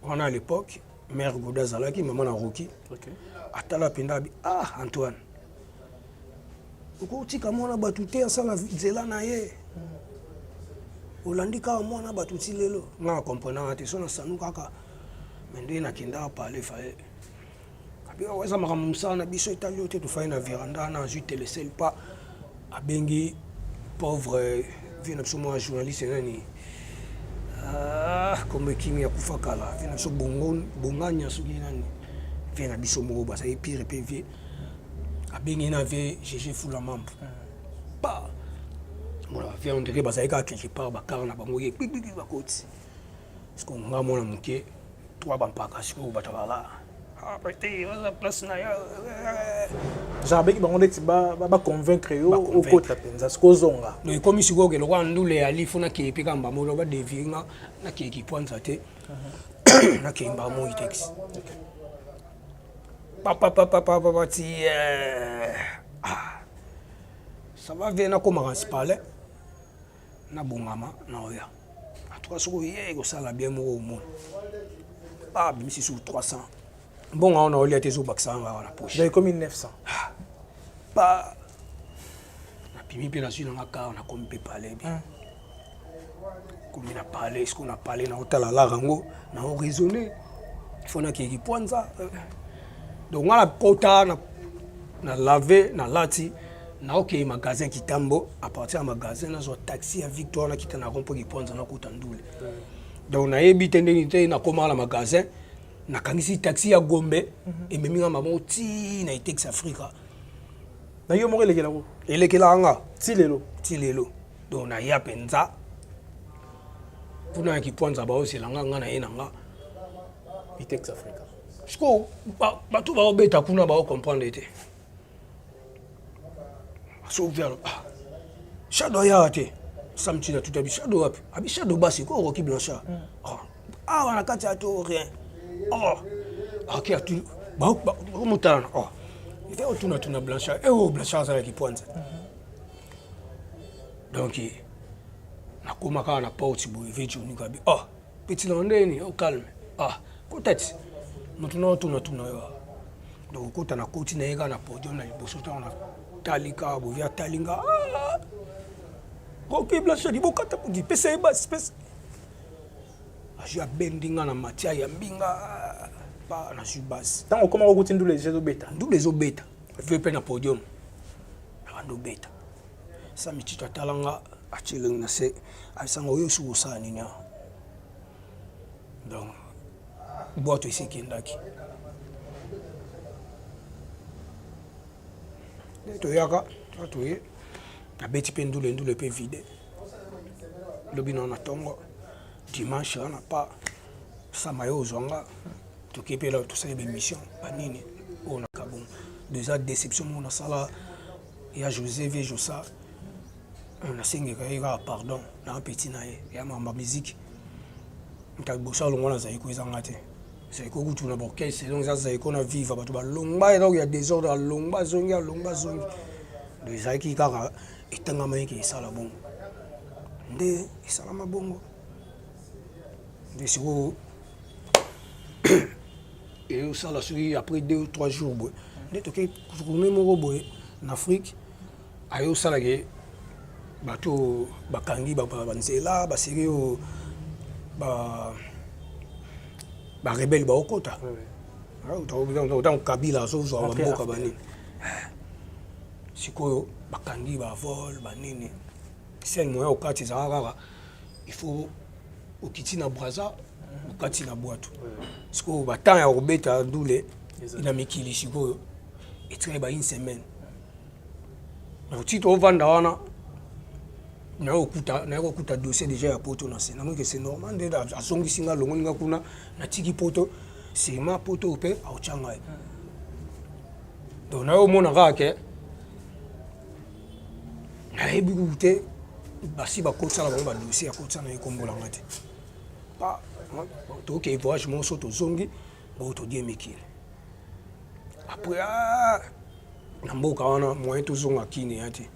On a à l'époque, mère Gouda Zalaki, maman na Roki. OK. Atala Pendabi, ah Antoine. Oko tika mwana batute asala zela na ye. Olandika mwana batuti lelo. Na comprendre ate sona sanu kaka. Mende na kinda parler faye. Abi weza makamsa na biso italio te to faye na veranda na ju télécel pas abengi pauvre vient absolument un journaliste nani comme kimi ya kufakala vient absolument bonganya suki nani vient abiso mo ba ça est pire PV abengi na ve GG fula mambo pa voilà vient on dirait ba ça est quelque part ba car na bango ye pipi ba koti parce qu'on nga mona muke toi ba mpaka siko ba tabala ah pété la place na ya Jabeki bango ndeti ba convaincre yo au côté penza skozonga. No ikomi siko ke lokwa ndule ali funa ke pika mbamo lo ba devinga na ke ki pointa te. Na ke mbamo itex. Papa ti ça va venir na koma principal na bongama na oya. En tout cas soko ye ko sala bien mo au monde. Ah bimisi sur 300. Bon on a olé tes obaksa na la poche. J'ai comme 900. Pas na pimi pe na sur na ka na comme pe parler bien. Comme il a parlé ce qu'on a parlé na hôtel la rango na on raisonner. Il faut na ki poinza. Donc on a kota na laver na lati na OK magasin Kitambo à partir du magasin na zo taxi à Victoire na kita na rompo ki poinza na kota ndule. Donc na yebi tendinité na koma na magasin na kangisi taxi ya Gombe et memi nga maman ti na Itex Africa. Na yo mo elekela ko. Elekela nga Ti lelo. Donc na ya penza. Puna ki poinza ba aussi la nga na yena nga Itex Africa. Sko ba tu ba obeta kuna ba comprendre te. So vers shadow ya te. Samti na tout abi shadow up. Abi shadow basi ko Rocky Blanchard. Ah wana kati ato rien. Oh. OK atu ba mutana. Oh. Il fait autour na Blanchard. Oh Blanchard ça qui pointe. Donc na koma ka na porte bo vejo ni kabi. Oh, petit landeni, au calme. Ah, peut-être. Maintenant tuna yo. Donc kota na koti na yega na podium na liboso ta na talika bo via talinga. OK Blanchard di bokata pour di pesa ba space. Aja bendinga na matia ya mbinga pa na subas. Tant on comment routine double les bêta. Double zo beta. Veut pe na podium. Ando beta. Ça mi tito talanga achileng na se asanga oyo su sa nini. Donc boîte ici kindaki. To yaka, to ye. Na beti pe ndule pe vide. Lobino na tongo. Dimanche on n'a pas ça mayo zonga. To kepe là tout ça une mission. Panini on a kabon. Déjà déception on a ça là. Il y a José Vejosa. On a singé pardon, na petit naé, il y a ma musique. ntabosa longo na zaiko ezanga te zaiko kutuna borkese donc ça zaiko na vivre bato balongba donc il y a désordre alongba zongi de zaiki kaka etanga mayeke esala bongo nde esala mabongo de siko et osala soki après 2 ou 3 jours boye nde toke tourne moko boye en Afrique aye osala ke bato bakangi banzela basiri oyo barebele baokota otango kabila azozwa bamboka banini sikoyo bakangi bavol banini sel moyen okati ezaka kaka il faut okiti na braza okati na bwato sikoyo batemps ya kobeta ndule na mikili sikoyo etikali ba une semaine otito ovanda wana nayokuta dossier déjà ya poto na se namoki c'est normal nde azongisi nga longo ninga kuna natiki poto sima poto mpe aotya ngai donc nayomona kaka ke nayebi kuku te basi bakotisala bango badossier akotisa na ekombolanga te toke voyage moso tozongi bao todie mikili après na mboka wana moyen tozonga kine ya te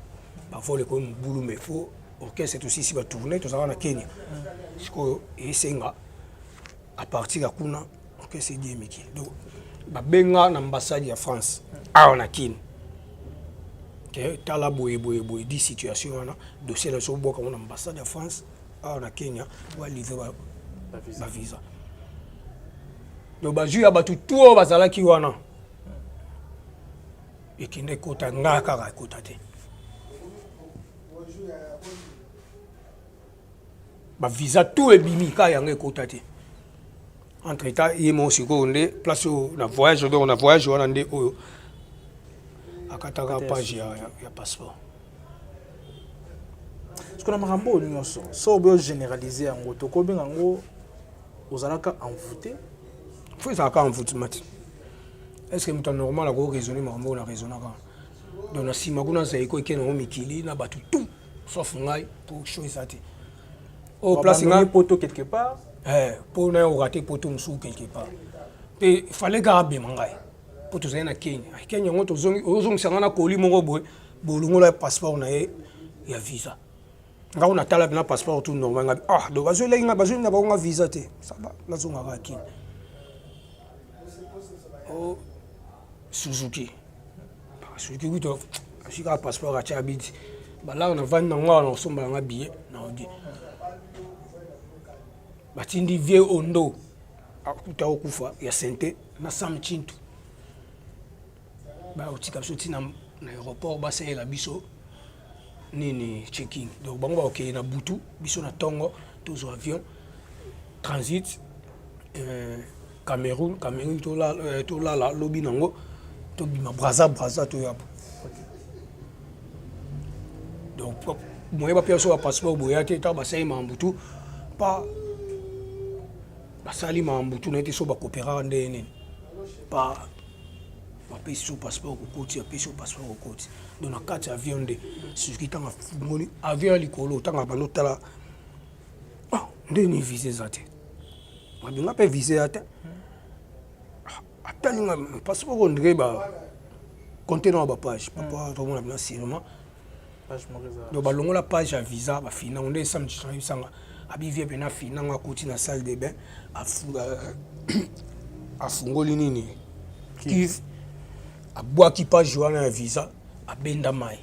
bavole koyo mobulu mais faut orchestre tosisi batourne tozala na Kenya sikoyo esenga à partir ya kuna orchestre edie mikili donc babenga na ambassade ya France awa na kine ke tala boye di situation wana dossier na so boka na ambassade ya France awa na Kenya wa livrer ba visa donc baju ya batu tout bazalaki wana ekende kota nga kaka ekota te ba visa tout ebimi ka yango ekota te entre temps ye mo sikoyo nde place na voyage donc na voyage wana nde oyo akataka page ya passeport ce qu'on a makambo nyonso so obe généraliser yango tokobenga ngo ozalaka envoûté faut ezalaka envoûtement est-ce que mutu normal ako raisonner makambo na raisonnaka donc na nsima kuna zaiko eke nango mikili na bato tout sauf ngai po show eza te au place ngai poto quelque part po na orate poto mosusu quelque part mpe fallait kaka bema ngai po tozali na Kenya yango ozongisanga na koli moko boye bolongola ya passeport na ye ya visa ngako natala bina passeport tout normal ngai donc bazoeleki ngai bazolinga bakonga visa te saba nazongaka Kenya Suzuki kuto ashika passeport acha abidi balanga na vandi nango na osomba nga billet na odi batindi vie ondo akuta okufa ya sente na Sam Chintu ba otika biso tina na aéroport basalela biso nini checking donc bango baokeye na butu biso na tongo tozo avion transit Cameroun tolala lobi nango tobima braza to yapo donc moyen bapia so passeport boya te ta basali mambutu pa basali mambutu na ete so bakopera nde nini pa bapesi so passeport kokoti apesi so passeport kokoti donc na kati avion nde soki tanga fungoli avion likolo tanga bando tala nde ni vise eza te babinga mpe vise ya te atalinga passeport ondire ba contenant ba page papa to mona bina cinéma page moreza donc balongola page ya visa ba fina onde samedi sanga abivie pena fina nga koti na salle de bain afungoli nini kiv abwaki page wana ya visa abenda mai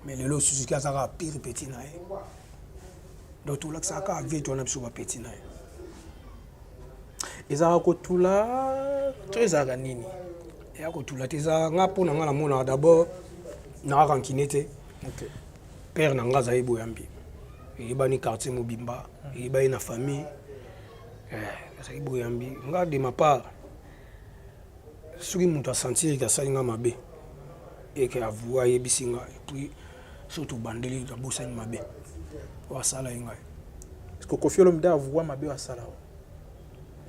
mais lelo Suzuki azaka pire petit na ye donc tout là ça ka vie to na biso ba petit na ye ezaka kotula to ezaka nini ya kotula te za nga pona nga na mona d'abord na rankine te père na nga zayi boyambi ebani quartier mobimba ebani na famille zayi boyambi nga de ma part soki mutu asentir asali nga mabe eke avouer ayebisi nga et puis surtout bandeli abosani mabe wasala ye ngai kofi olomide avouer mabe wasala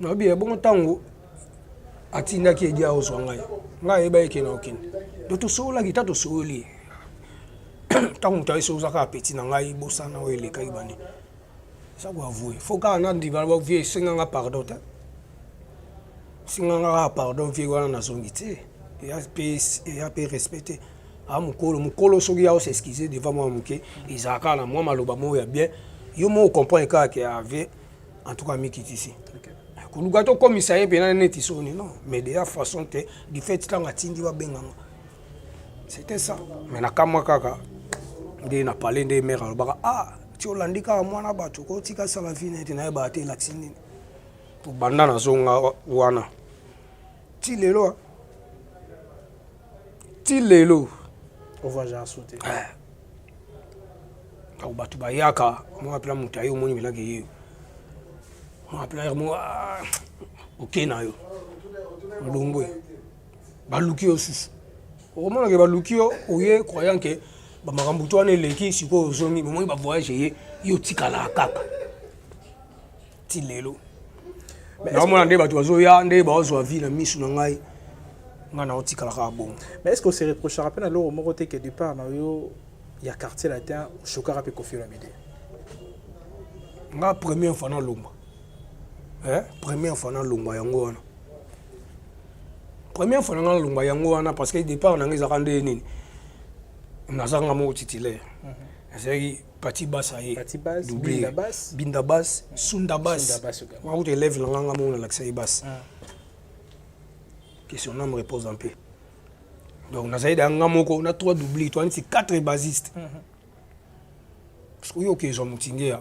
nabi ebongo ntango atindaki edi aozwa ngai ayeba eke na okende do tosololaki ta tosoli tant que tu as choses à petit dans la bossa na les caïbani ça doit avouer faut qu'on a dit va vieux 5 ans pardon singanga pardon vie wana na zongiti et a pe respecter a mukolo soki ya s'excuser devant moi muke izaka na moi maloba mo ya bien yo mo comprendre ka ke avait en tout cas mikiti ici ko lugato commissaire pena neti soni non mais de la façon que du fait tanga tindi wa benganga c'était ça mais na kamwa kaka nde na parler de mère alobaka ah ti olandika mwana bato ko tika sala fine te na ba te laxini pour banda na zonga wana ti lelo on va déjà sauter au batu bayaka mo apela mutayo moni bila ke yo mo apela mo OK na yo longwe baluki osusu o mona ke baluki oye croyant que ba makambu to ane leki siko zongi mo ba voyage ye yo tikala kaka ti lelo na mona nde batu bazo ya nde ba zo vie na misu na ngai ngana otikala ka bon. Mais est-ce qu'on se reprochera à peine alors au Moroté que du part il y a quartier latin chokara pe Koffi Olomide nga première fois na lomba première fois na lomba yango wana première fois na lomba yango wana parce que départ na ngeza kande nini nazanga mo titulaire c'est Pati basse aye binda basse sunda basse moi où élève la nganga mo na l'accès basse que son nom repose en paix donc nazaï da ngamoko on a 3 doublés toi c'est 4 basistes parce que yo ke zo mutingea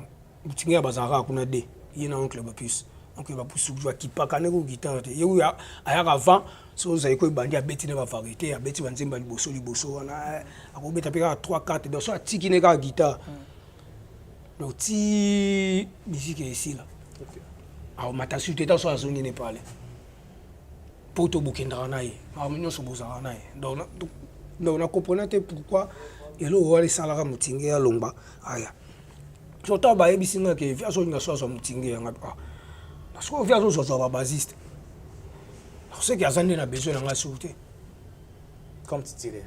bazara kuna de yena oncle ba plus oncle ba plus jouer qui pas kana ko guitare yo ya aya avant so za iko bandi a beti na ba variété a beti banzemba liboso wana akobeta peka 3 4 donc so atiki ne ka guitare donc ti musique ici là alors matasu teta so azongi ne parler poto bukendra naye amunyo so bozara naye donc on a compris pourquoi elo wali salaka mutinge ya lomba aya so ta ba yebisinga ke via so nga so mutinge ya ngapa na so via so ba basiste c'est qu'il y a zandi na besoin na ngasuté comme tu dirais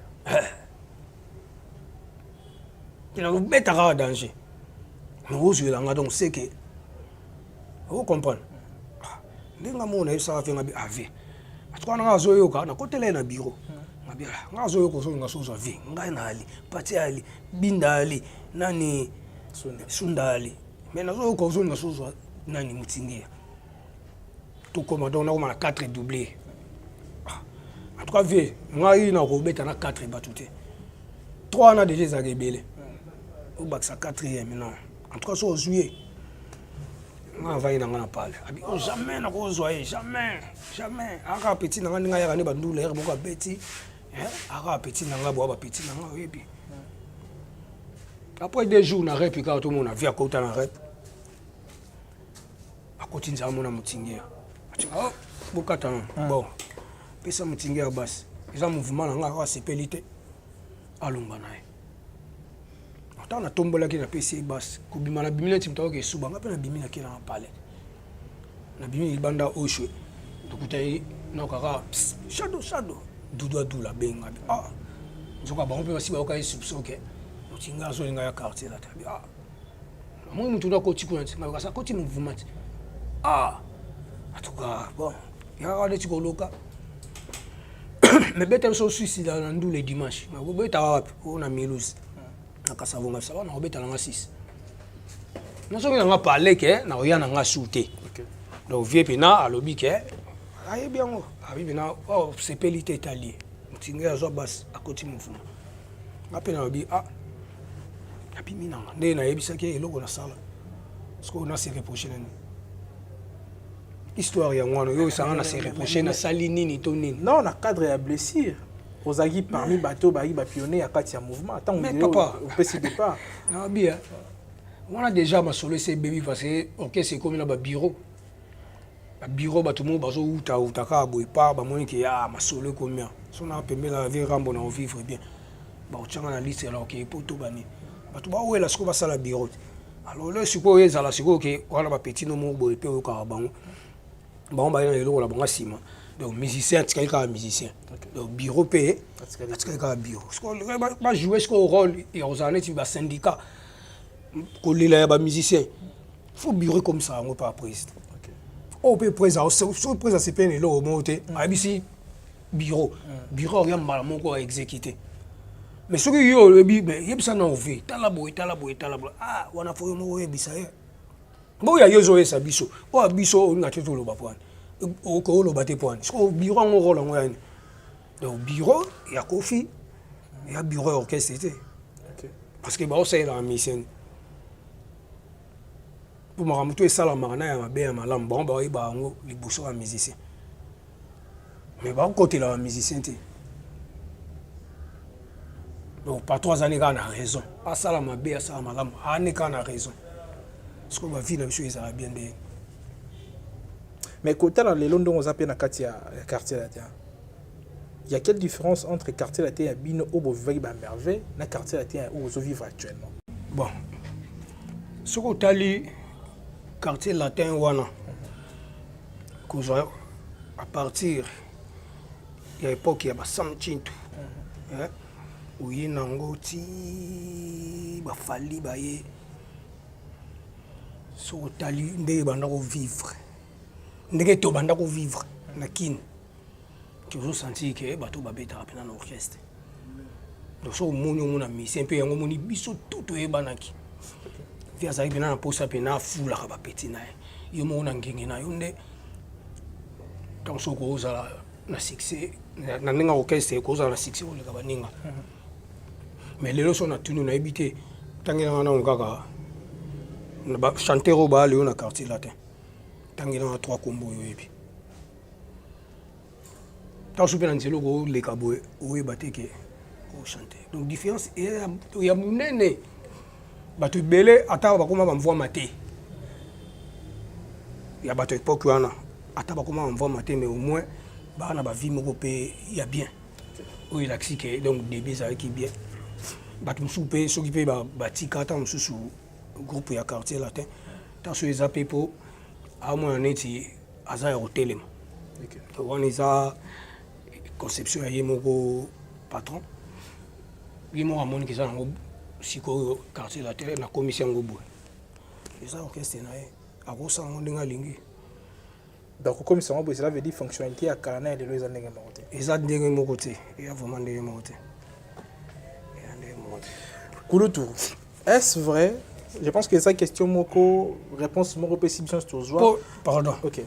il a beta ka danger nous jouer là donc c'est que vous comprenez ndenga mona ça fait ngabi ave atwa na zo yoka na kotele na bureau ngabi nga zo yoko so nga so so vie ngai na ali pati ali binda ali nani sundali mais na zo yoko so nga so so nani mutingia tout comme donc na ma 4 doublés en tout cas vie ngai na ko beta na 4 batute 3 na déjà za gebele au bac sa 4e non en tout cas so juillet nga va ina ngana pale abi jamais na ko zoye jamais aka petit na nga ya ne bandule ya boko beti aka petit na nga bo ba petit na nga yebi après 2 jours na rep ka tout le monde a vu à côté na rep a côté nza mona mutingia bokata bon pesa mutingia basi eza mouvement na nga ka sepelité alumba nae na tombola ki na PC bas ko bimana bimina timta ke suba ngape na bimina ki na pale na bimina banda oshwe dokutai na kaka shadow dudu la benga nzoka ba on peut aussi ba ka soupçon ke mutinga zo nga ya quartier la tabi moi mutu na ko tiku na nga sa ko ti mouvement en tout cas bon ya ka de tiko loka mais bête so suicide na ndu le dimanche ma ko beta wapi on a Milouze akasavonga saba na obeta nga 6 nasoki nga parler ke na oya nga shooter donc vie pena alobi ke aye bien ngo abi pena sepelité italien mutinga azo bas akoti mufuma ngapena alobi abi minanga nde na yebisa ke eloko na sala parce qu'on a se reprocher nani histoire ya ngwana yo sanga na se reprocher na sali nini to nini non na cadre ya blessure Ozagi parmi bateaux bari ba pionnier à katia mouvement tant mais papa on peut se départ ah bien on a déjà ma solo c'est baby parce que OK c'est comme là ba bureau tout le monde bazo uta ka boy pa ba moni ki ma solo combien son a pembe la vie rambo na vivre bien ba ochanga na liste alors que poto bani ba to ba ouais la sco ba sala bureau alors là siko yeza la siko que on a ba petit no mo boy pe o ka bango ba on ba na lelo la banga sima Donc musicien, tu es musicien. Donc bureau payé, tu es bureau. Je jouer ce rôle et aux années tu vas syndicat. Quand il y a musicien, il faut bureau comme ça, on pas prise. On peut présent, sur présent c'est peine là au monté. ABC bureau, bureau rien mal mon quoi exécuter. Mais ce que yo le bi, mais ça non fait. Talaboy. Ah, on a fait mo ebisa. Bon ya yozo ça biso. O biso on a tout le bapouane. Au ko le baté point. Ce bureau on rôle en ouais. Donc bureau, il y a Kofi, il y a bureau orchestre. Parce que bah c'est la mission. Pour me ramener ça la marana ya bien malam bon bah on les bouchons à musicien. Mais bah côté la musicien té. Donc pas 3 années qu'on a raison. À ça la mabé à ça malam, année qu'on a raison. Ce qu'on va vivre la chose ça bien des. Mais côté dans les Londres on appelle na quartier là tiens. Il y a quelle différence entre quartier latin et bino au vivre ba merveille na quartier latin où vous vivez actuellement? Bon. Ce qu'on t'a dit quartier latin wana. À partir il y a époque il y a Samchintu. Oui nango ti ba fali ba ye. Ce qu'on t'a dit ndé banda ko vivre. Ndé to banda ko vivre na kin. Toujours senti que bateau babeta rapena na orchestre. Donc so monyo mona mission pe yango moni biso tout e banaki. Via za ibina na posa pe na fula ka ba petit na. Yo mona ngenge na yonde. Donc so ko za na succès na ninga orchestre ko za na succès o le ka baninga. Mais lelo so na tunu na ebité tangela na ngaka na ba chanter au ba le na quartier latin. Tangela na 3 combo yo ebi. Tant que je suis là, les cabos, oui, batéke, au chanter. Donc différence, il y a mon nez. Bateau belé, attends, comment on voit maté. Il y a bateau époque où on a, attends, comment on voit maté, mais au moins, bah on a ba vie européenne, il y a bien. Oui, la xique, donc début ça qui bien. Bateau soupé, s'occuper batika, tant sous groupe il y a quartier latin. Tant que les appels pour, à moins on est à ça au télé. On est à conception est mon patron. Il m'a amené que ça en psycho quartier la télé na commission ngobo. Et ça orchestre na a gosa ngonga lingi. Donc commission ngobo cela veut dire fonctionnalité à carnet de les années monté. Et ça ndenge mon côté, et a vraiment ndenge mon côté. Kouloutou. Est-ce vrai? Je pense que ça question moko réponse moko possible sur joie. Pardon. OK.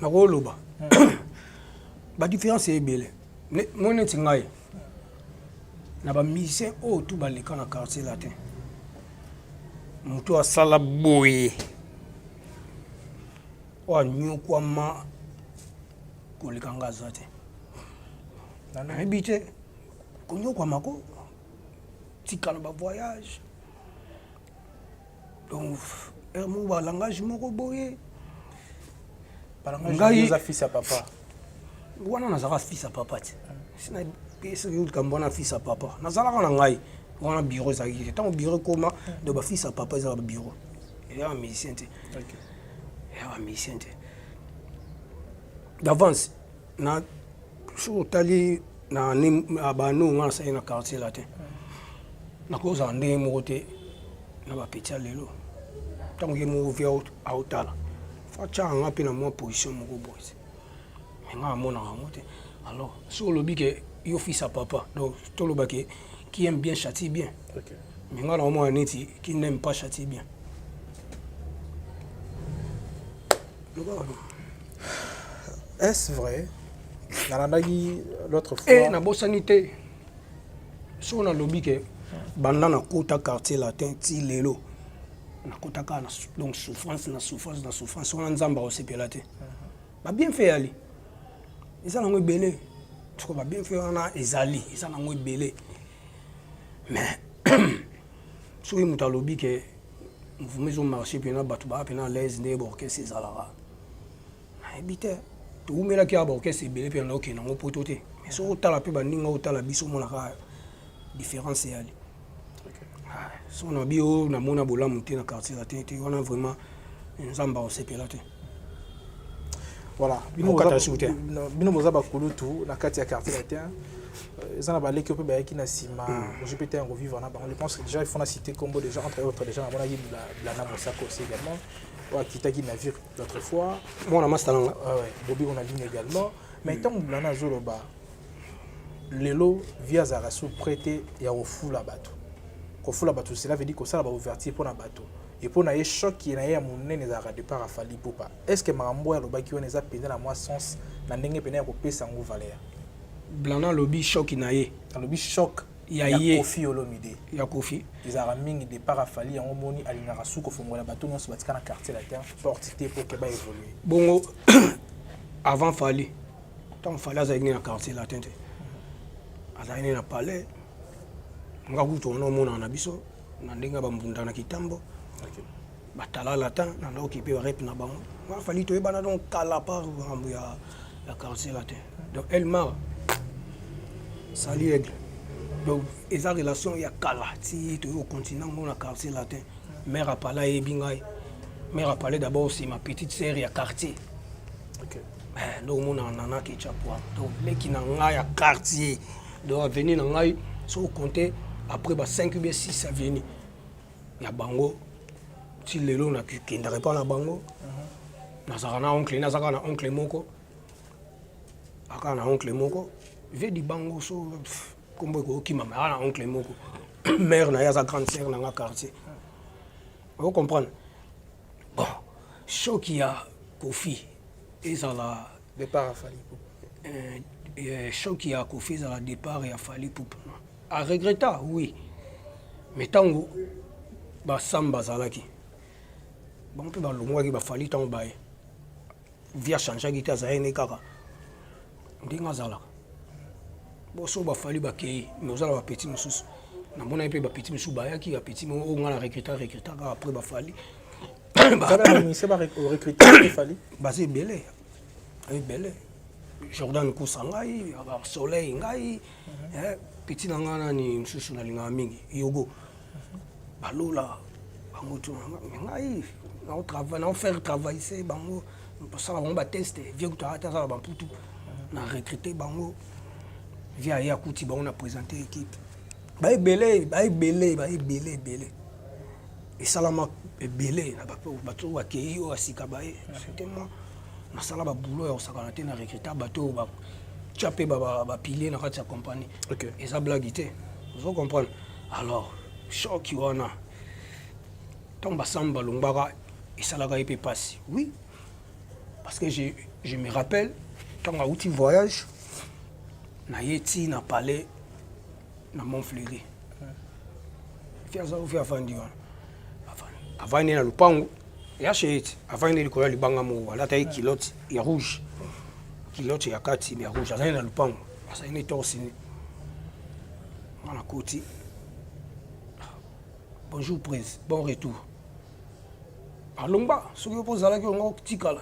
Na ko loba. Ba différence est belle. Moi neti ngai na ba musicien o tout ba leka na quartier latin mutu asala boye o nyukwa ma ko leka ngaza te na ebite ko nyukwa mako tikala ba voyage donc mo ba langage moko boye langage des fils à papa. Wana nazala fils à papa ti sina pesa yo kambona fils à papa nazala kana ngai wana bureau za ki tant bureau koma de ba fils à papa za bureau et ya musicien ti OK ya musicien ti d'avance na sur tali na ni abano ngana sa na quartier latin na ko za ndé mo te na ba petit lelo tant que mo via autala fa changa pe na mo position mo ko boys. Alors, sur le bic, il y a fils à papa. Donc, tout le bac qui aime bien châtie bien. Mais on a au moins un éti qui n'aime pas châtie bien. Est-ce vrai? L'autre fois. Et la bonne sanité. Si on a le bic, pendant la côte quartier latin, ti lelo. La côte donc souffrance, on a un zamba aussi pélaté. Bien fait aller. Ils ont belé. Tu vas bien faire on a ezali, ils ont belé. Mais si vous avez lobby que vous mettez au marché puis on a battu bas puis on a l'aise des borquets c'est ça là. Habité. Tout mais là qui a borquets c'est belé puis on a OK non pour tout. Mais si vous avez la peu bandinga ou la biso mon la différence c'est aller. Si on a bio na mona bola monter dans quartier là on a vraiment un zamba au CP là. Voilà. Bino boza bakulu tout na kati ya quartier latin. Ça n'a pas l'air que peut être qui n'a si mal. Je peux être vivre en Je pense que déjà il faut la citer comme déjà entre autres déjà on a dit la Namosako aussi également. Qui t'a dit navire l'autre fois. Bon la master là. Ouais. Bobby on a dit également. Mais tant que l'ana zoloba. Lelo via Zarasu prêté et au fou la bateau. Au fou la bateau cela veut dire que ça va ouvertir pour la bateau. Et pour naie choc qui naie à mon nez les arrêts de part à Fali Poupa. Est-ce que Marambo a le baki on les a péné la moi sens na n'engé péné au pé sango valeur. Blana lobby choc qui naie. Dans le choc il y a Kofi Olomide. Il y a Kofi. Les araming de part à Fali en moni à l'inarasu ko fongo la bateau non se batika na quartier la terre portité pour que ba évoluer. Bon avant Fali. Tant Fali a zagné na quartier la tente. Azali na palais ngakuto ono mona na biso na ndenga bambunda na kitambo batala latin na ndoki pe rep na bango wa fali to ebana donc kala par ngambu ya quartier latin donc Elmar sali aigle donc eza relation ya kala ti to au continent mona quartier latin mère a parlé ebingai mère a parlé d'abord c'est ma petite sœur ya quartier OK donc mona nana ki chapwa donc leki na nga ya quartier donc venir dans ngai so compter après 5 ou 6 venir ya bango ti lelo na kindare pas na bango na zakana oncle na zakana oncle moko akana oncle moko ve di bango so kombo ko ki mama na oncle moko mère na ya sa grande sœur na nga quartier vous comprenez bon choc il y a Kofi et ça la départ à Fali choc qui a Kofi à la départ et a fallu pour à regretter oui mais tango ba samba zalaki bon pe ba longwa ki ba fali tango ba via changer ki ta zaine kaka ndinga zala bo so ba fali ba ke mais ozala ba petit mususu na mona pe ba petit mususu ba ya ki ba petit mo o ngala recruter après ba fali c'est ba recruter fali ba c'est belé Jordan Kusangai, Soleil Ngai, petit nangana ni msusu na linga mingi, yogo. Balola, bango tu ngai, na travail, na faire travail c'est bango, ça va on va tester, vieux que tu as ça va putu, na recruter bango, via Yakuti bango na présenter équipe. Ba belé. Et salama belé, na ba bato wa keyo asika ba c'était moi. Na sala ba boulot ya sakana te na recruter bateau ba chapé ba pilier na kati ya compagnie. OK. Et ça blaguité. Vous comprenez? Alors, choc wana. Tant ba samba longbara et ça la gaïpe passe. Oui. Parce que je me rappelle quand on a outil voyage na yeti na palais na Montfleury. Fia ça ou fia fandi wana. Avant na lupango ya chéti avant il koya libanga mo ala tayi kilote ya rouge kilote ya kati ya rouge azali na lupango asa ine torsini on a côté bonjour prise bon retour alomba soki pose ala ki ngo tikala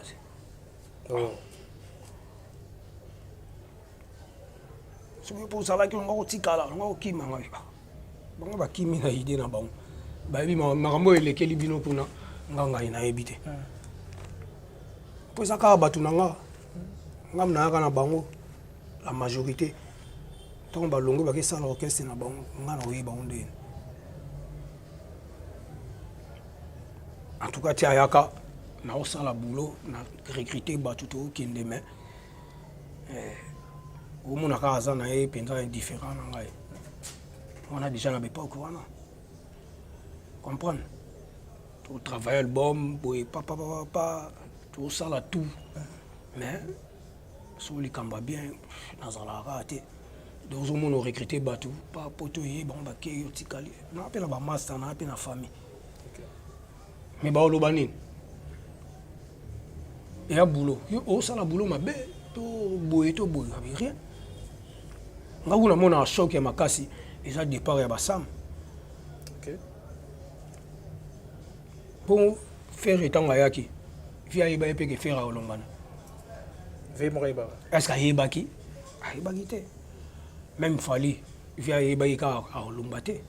soki pose ala ki ngo tikala ngo kimanga bango bakimi na idée na bango bayebi makambo elekeli bino kuna nganga ina ebite po saka batu nanga ngam na kana bango la majorité ton balongo ba ke sala orchestre na bango ngana oyi bango ndeni en tout cas tia yaka na osala boulot na recruter batu to kende mais au mona ka azana e penza indifférent na ngai on a déjà na bepa ko wana comprendre tout travailler album boy papa tout ça là tout mais sur les camba bien dans la raté donc au monde recruter batu pas potoyer bon ba ke yotikali na appelle ba master na appelle na famille mais ba lo banine et à boulot yo ça la boulot mabe to boy rien ngaku na mona choc ya makasi eza départ ya basam. OK. Pour faire étant ayaki via iba pe ke faire a olongana ve mo iba est-ce que yebaki ayebaki te même fali via iba ka a olombate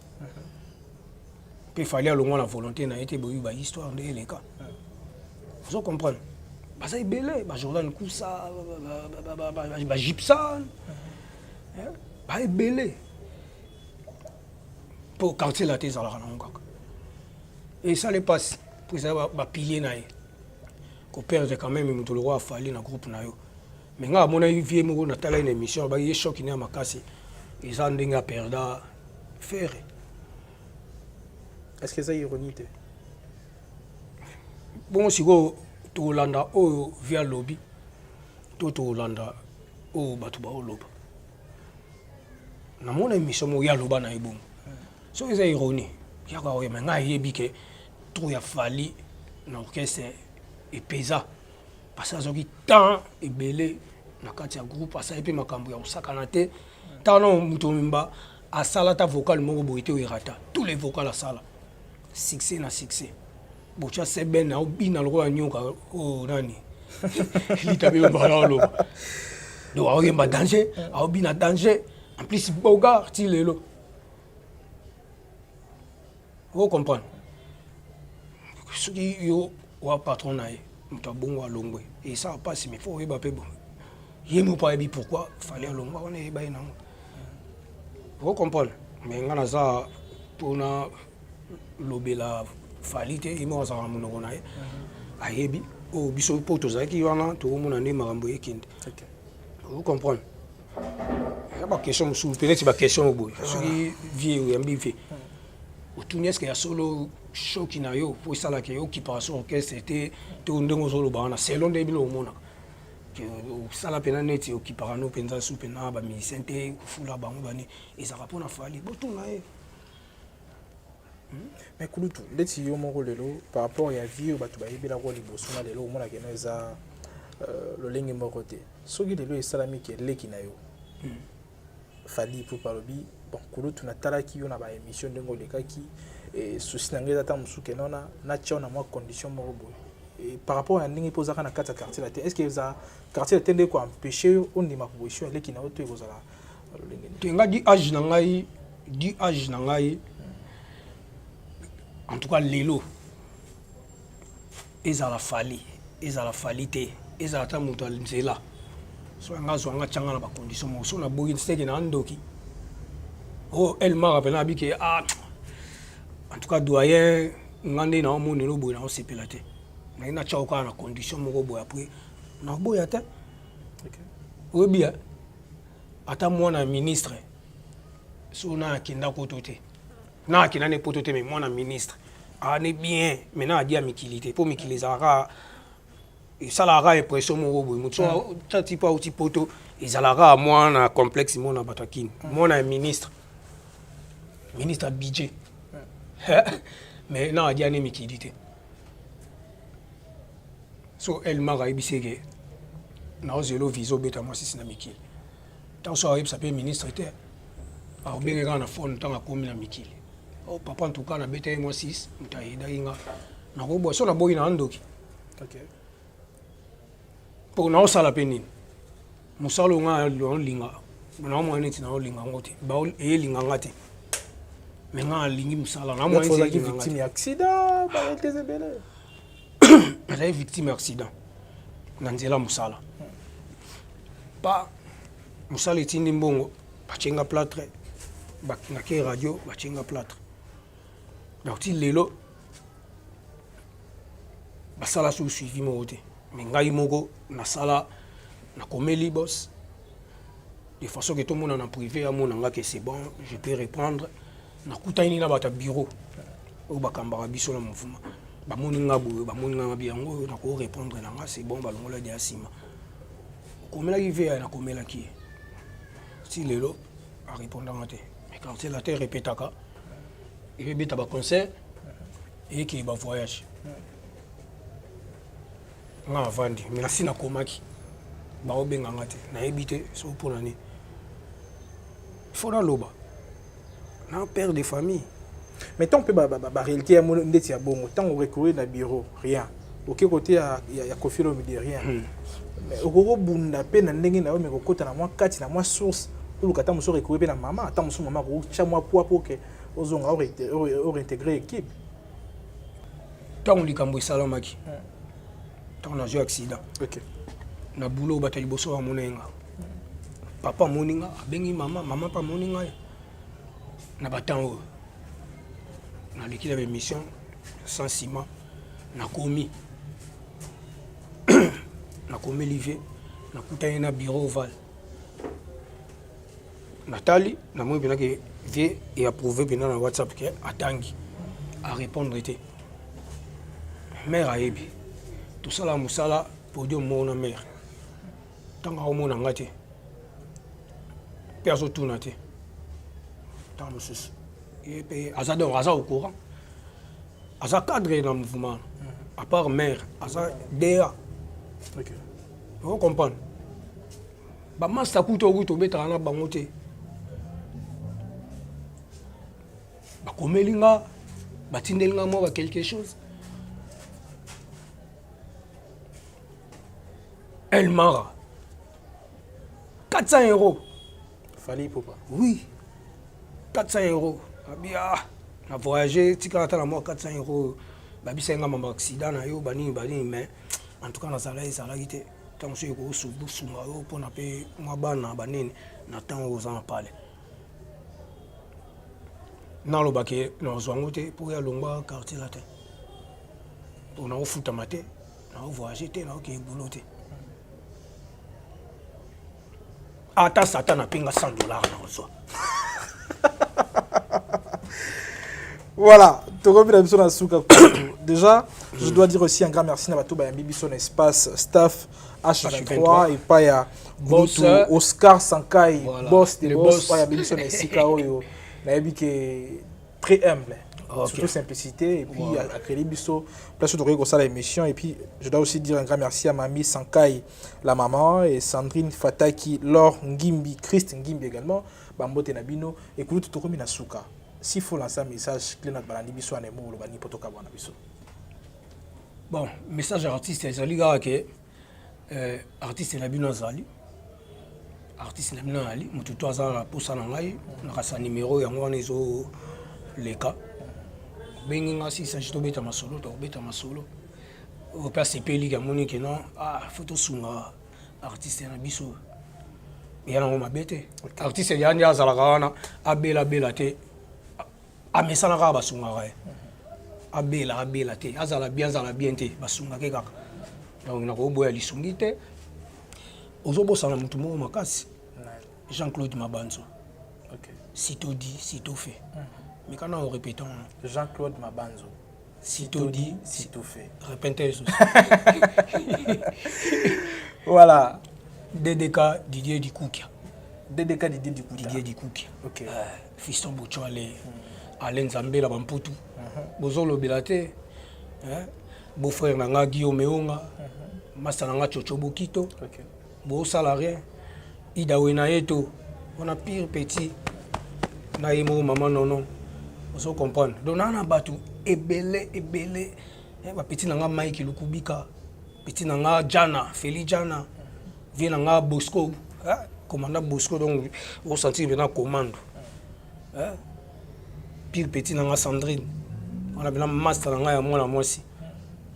pe fali a longona volonté na été boyu ba histoire de les cas vous comprenez baza ebele ba Jordan Kousa ba Gibson ba ebele pour quartier la tête ezalaka nango kaka et ça les passe pour ça ba pilier na ye ko perdre quand même mutu le roi afali na groupe na yo mais nga mona vie moko na tala une émission ba ye choc ni makasi eza ndenge perda faire. Est-ce que c'est ironie? Bon, si vous Tolanda ou via lobby, Tolanda ou Batuba ou Loba. Na mon émission, il y a Loba na ibon. So c'est ironie. Il y a quoi, mais nga yebi que trop ya fali na orchestre et pesa. Parce que zoki tant et belé na kati ya groupe asa epi makambo ya osakana te. Tant non mutomimba a salata vocal moko boité ou irata. Tous les vocals à sala. Succès na succès. Bocha c'est ben na obina le roi nyoka o nani. Il tabe mbala lo. Do a yemba danger, a obina danger. En plus bogar ti lelo. Vous comprenez? Ce qui yo wa patron na muta bongo longwe et ça passe mais faut yeba pe bon. Yemo pas ebi pourquoi fallait longwa on est ba ina. Vous comprenez? Mais ngana za pona lobela falite imo za monoko na ye ayebi o biso poto zaki wana to mona ne makambo ekende. Vous comprenez? Ya ba question musu peut-être ba question boy soki vieux yambi fait otunia ce que ya solo choc na yo pour ça la que yo qui passe orchestre c'était to ndongo solo bana selon de bilo mona que ça la pena net yo qui parano penza sou pena ba musicien te fula bango bani et ça va pour na fali botuna ye. Mais Kulutu, ndeti yo moko lelo par rapport ya vie au batu ba yebela ko liboso na lelo mona ke eza le lingi moko te soki lelo esalami ke leki na yo fali pour palobi bon Kulutu na talaki yo na ba émission ndengo lekaki et souci na ngeza ta musuke nona na tio na moi condition moko boy et par rapport à ndingi posaka na kata quartier la te est-ce que ça quartier la tende ko empêcher on ni ma position leki na yo to ekozala le lingi tenga di âge na ngai en tout cas lelo ezala fali te ezala ta mutu alinzela so nga zo nga changa na ba condition mo so na bogi steke na ndoki oh elle m'a rappelé abi que en tout cas doyen ngande na mo ne no boy na o sepela te na ina cha oka na condition mo go boy après na boy ata OK oui bien ata mo na ministre so na kinda ko tote na qui n'a pas tout mais mon ministre on est bien maintenant a dit à mikilité pour mikiliser et ça la impression mon robot muto tati pas outil poto et ça la moi na complexe mon batakin mon ministre à budget mais non a dit à mikilité so elle m'a raibissé que na zelo viso beta moi si na mikili tant so ça peut ministre était a bien na phone tant a commis na mikili. Oh papa en tout cas na bete moi 6 mutaida inga na ko boso na boyi na ndoki. OK pour na osala penini musalo nga lo linga na mo neti na linga ngoti ba e linga ngati me nga lingi musala na mo neti victime accident ba etezebele ba victime accident na nzela musala pa musala etindi mbongo bachenga plâtre ba na ke radio bachenga plâtre. Donc il lelo basala sous suivi moté mais ngai moko na sala na komeli boss de façon que tout le monde en privé à mon nga que c'est bon je peux reprendre na kutaini na bata bureau o bakambara biso na mouvement ba moninga bo ba moninga biango na ko répondre na nga c'est bon ba longola dia sima komela ki ve na komela ki si lelo a répondre ngate mais quand c'est la terre répétaka et puis tu as un concert et qui va voyage. On a vendu, mais la sina komaki. Ba obenga ngate na habité so pour l'année. Il faut dans l'oba. Na père de famille. Mais tant que ba réalité mon ndeti ya bongo, tant on recourir na bureau, rien. OK côté ya Kofilo me dit rien. Mais au bunda pe na ndenge na me kokota na moi kati na moi source. Ou kata mo so recourir pe na maman, tant mo so maman ko cha moi pour que aux ont intégré l'équipe. Tant on likambo salamaki. tant na accident. OK. Na boulot batali boso wa monenga. Papa moninga abengi maman pas moninga. Na batango. Na l'équipe de mission sans ciment na commis. Na commis Olivier na kutana na bureau Val. Nathalie na moi bien que vie et approuvé bien dans WhatsApp que atangi à répondre était. Mère a ebi. Tout ça la musala pour dire mon mère. Tant au mon ngate. Perso tout naté. Tant monsieur. Et puis azadon aza au courant. Aza cadre dans le mouvement. À part mère, aza DA. OK. Vous comprenez? Ba masta kuto kuto beta na bangote. Ba komelinga, ba tindelinga mo ba quelque chose. Elle mara. 400 €. Fallait pour pas. Oui. 400 €. Abia, na voyager, tika atala mo 400 €. Babi senga mamba accident na yo bani mais en tout cas na sala gité. Tant que ko subu sunga yo pona pe ngabana banene na temps aux en parler. Na lo baké na zwangote pour ya longba quartier latin. On a ofuta maté, na voyager té na ke bouloté. Ata Satan a pinga $100 na reçoit. Voilà, déjà, je dois dire aussi un grand merci à Batou Bayambi, son espace staff H23 et pas ya Oscar Sankai, voilà. Boss des boss, pas ya Bibi son Sikao yo, na yabi que très humble. Okay. Surtout simplicité et puis à créer biso place de regarder ça l'émission et puis je dois aussi dire un grand merci à Mami Sankai la maman et Sandrine Fataki Laure Ngimbi Christ Ngimbi également Bambote Nabino et Kulu Tutokomi Nasuka s'il faut lancer un message clé notre balandi biso anemo le bani potoka bana biso. Bon message artiste ezali ga ke artiste Nabino azali artiste Nabino ali mutu to azala posa na ngai na kasa numéro yango wana ezo leka benginga si s'agit de beta masolo to beta masolo au pas sepeli ka monique non photo sunga artiste na biso yana ngoma bete artiste ya nya zala kana abela te amesana ka basunga ka abela te azala bien te basunga ke kaka donc na ko boya lisungi te ozobosa na mutu mo makasi Jean-Claude Mabanzo. OK. Sitôt dit, sitôt fait. Mais quand on répète, Jean-Claude Mabanzo. Sitôt dit, sitôt fait. Répétez aussi. Voilà. DDK Didier Dikoukia. DDK Didier Dikoukia. Didier Dikoukia. OK. Fiston Bouchouale, Alain Zambela Bamputu. Bozolo Belate. Beau-frère Nanga Guillaume Meonga. Master Nanga Chocho Bokito. OK. Beau salarié. Ida Wenaeto. On a pire petit. Naïmo maman non. Vous comprenez. Donc on a battu ebele. Petit nanga Mike Lukubika. Petit nanga Jana, Feli Jana. Vient nanga Bosco. Commandant Bosco donc vous sentez bien commande. Pire petit nanga Sandrine. On a bien master nanga ya moi aussi.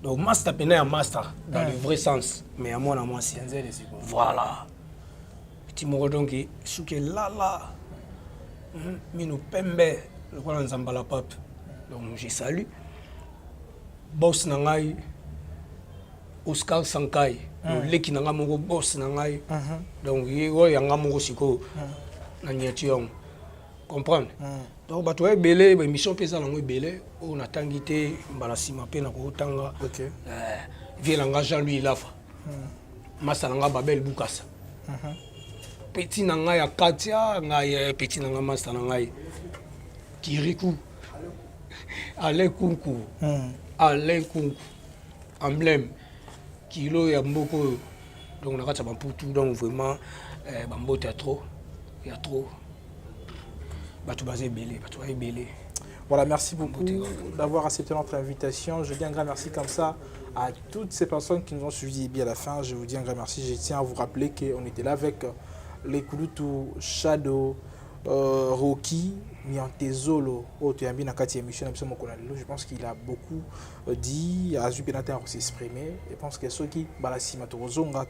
Donc master pena master dans le vrai sens mais à moi aussi. Voilà. Petit moro donc souke là. Mino Pembe, le roi Nzambala Pape. Donc je salue. Boss Nangai, Oscar Sankai, Leki Nanga Mongo Boss Nangai. Donc il y a un Mongo Siko, Nanyation. Comprendre? Donc bah toi belé, bah mission pesa lango belé, on a tangité, balasima pena ko tanga. OK. Vient langa Jean-Louis Lafa. Masalanga Babel Bukasa. Petit nanga ya Katia ngai petit nanga master ngai Kirikou Alain Kunku emblème kilo ya mboko donc nakata bamputu donc vraiment bambote ya trop batu bazé belé. Voilà, merci beaucoup d'avoir accepté notre invitation. Je dis un grand merci comme ça à toutes ces personnes qui nous ont suivis bien à la fin. Je vous dis un grand merci. Je tiens à vous rappeler qu'on était là avec les Kulutu, Shadow, Rocky Niantezolo, je pense qu'il a beaucoup dit, a eu pénatère s'exprimer. Je pense que ceux qui balasima Torozonga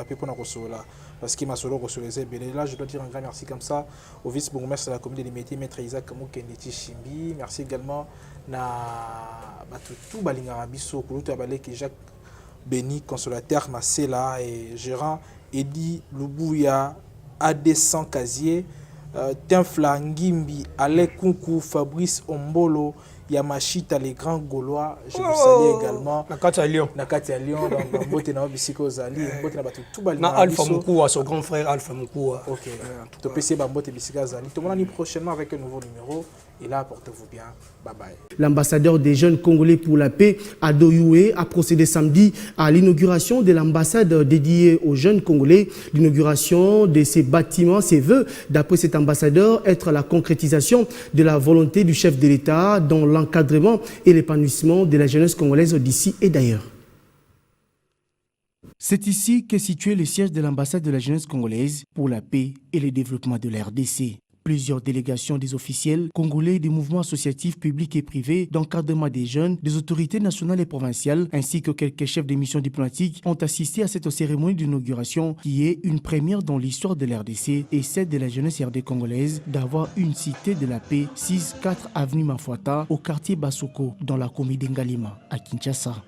Pepona Rosola, parce qu'il m'a solo Rosolé. Là, je dois dire un grand merci comme ça au vice-bourgmestre de la commune de Limité, maître Isaac Moukeneti Chimbi. Merci également à tout Balinga Abisso, Koulouta Jacques Béni, consolateur Marcela et gérant Edi Lubuya, AD100 Casier. Tenfla Ngimbi, Alec Kunku, Fabrice Ombolo, Yamashita, les grands Gaulois. Je vous salue également. Nakati Lyon. Nakati Lyon, donc Mbote na Bisiko Zali, Mbote na Batu tout bali. Na Alpha Moukoua, son grand frère Alpha Moukoua. Ok. To PC Mbote Bisika Zali. Tout le monde prochainement avec un nouveau numéro. Et là, portez-vous bien. Bye bye. L'ambassadeur des jeunes Congolais pour la paix, Ado Youé, a procédé samedi à l'inauguration de l'ambassade dédiée aux jeunes Congolais. L'inauguration de ces bâtiments, ses vœux, d'après cet ambassadeur, être la concrétisation de la volonté du chef de l'État dans l'encadrement et l'épanouissement de la jeunesse congolaise d'ici et d'ailleurs. C'est ici qu'est situé le siège de l'ambassade de la jeunesse congolaise pour la paix et le développement de la RDC. Plusieurs délégations des officiels congolais des mouvements associatifs publics et privés d'encadrement des jeunes, des autorités nationales et provinciales, ainsi que quelques chefs de missions diplomatiques ont assisté à cette cérémonie d'inauguration qui est une première dans l'histoire de l'RDC et celle de la jeunesse RD congolaise d'avoir une cité de la paix 6-4 avenue Mafuata au quartier Basoko dans la commune d'Ngalima à Kinshasa.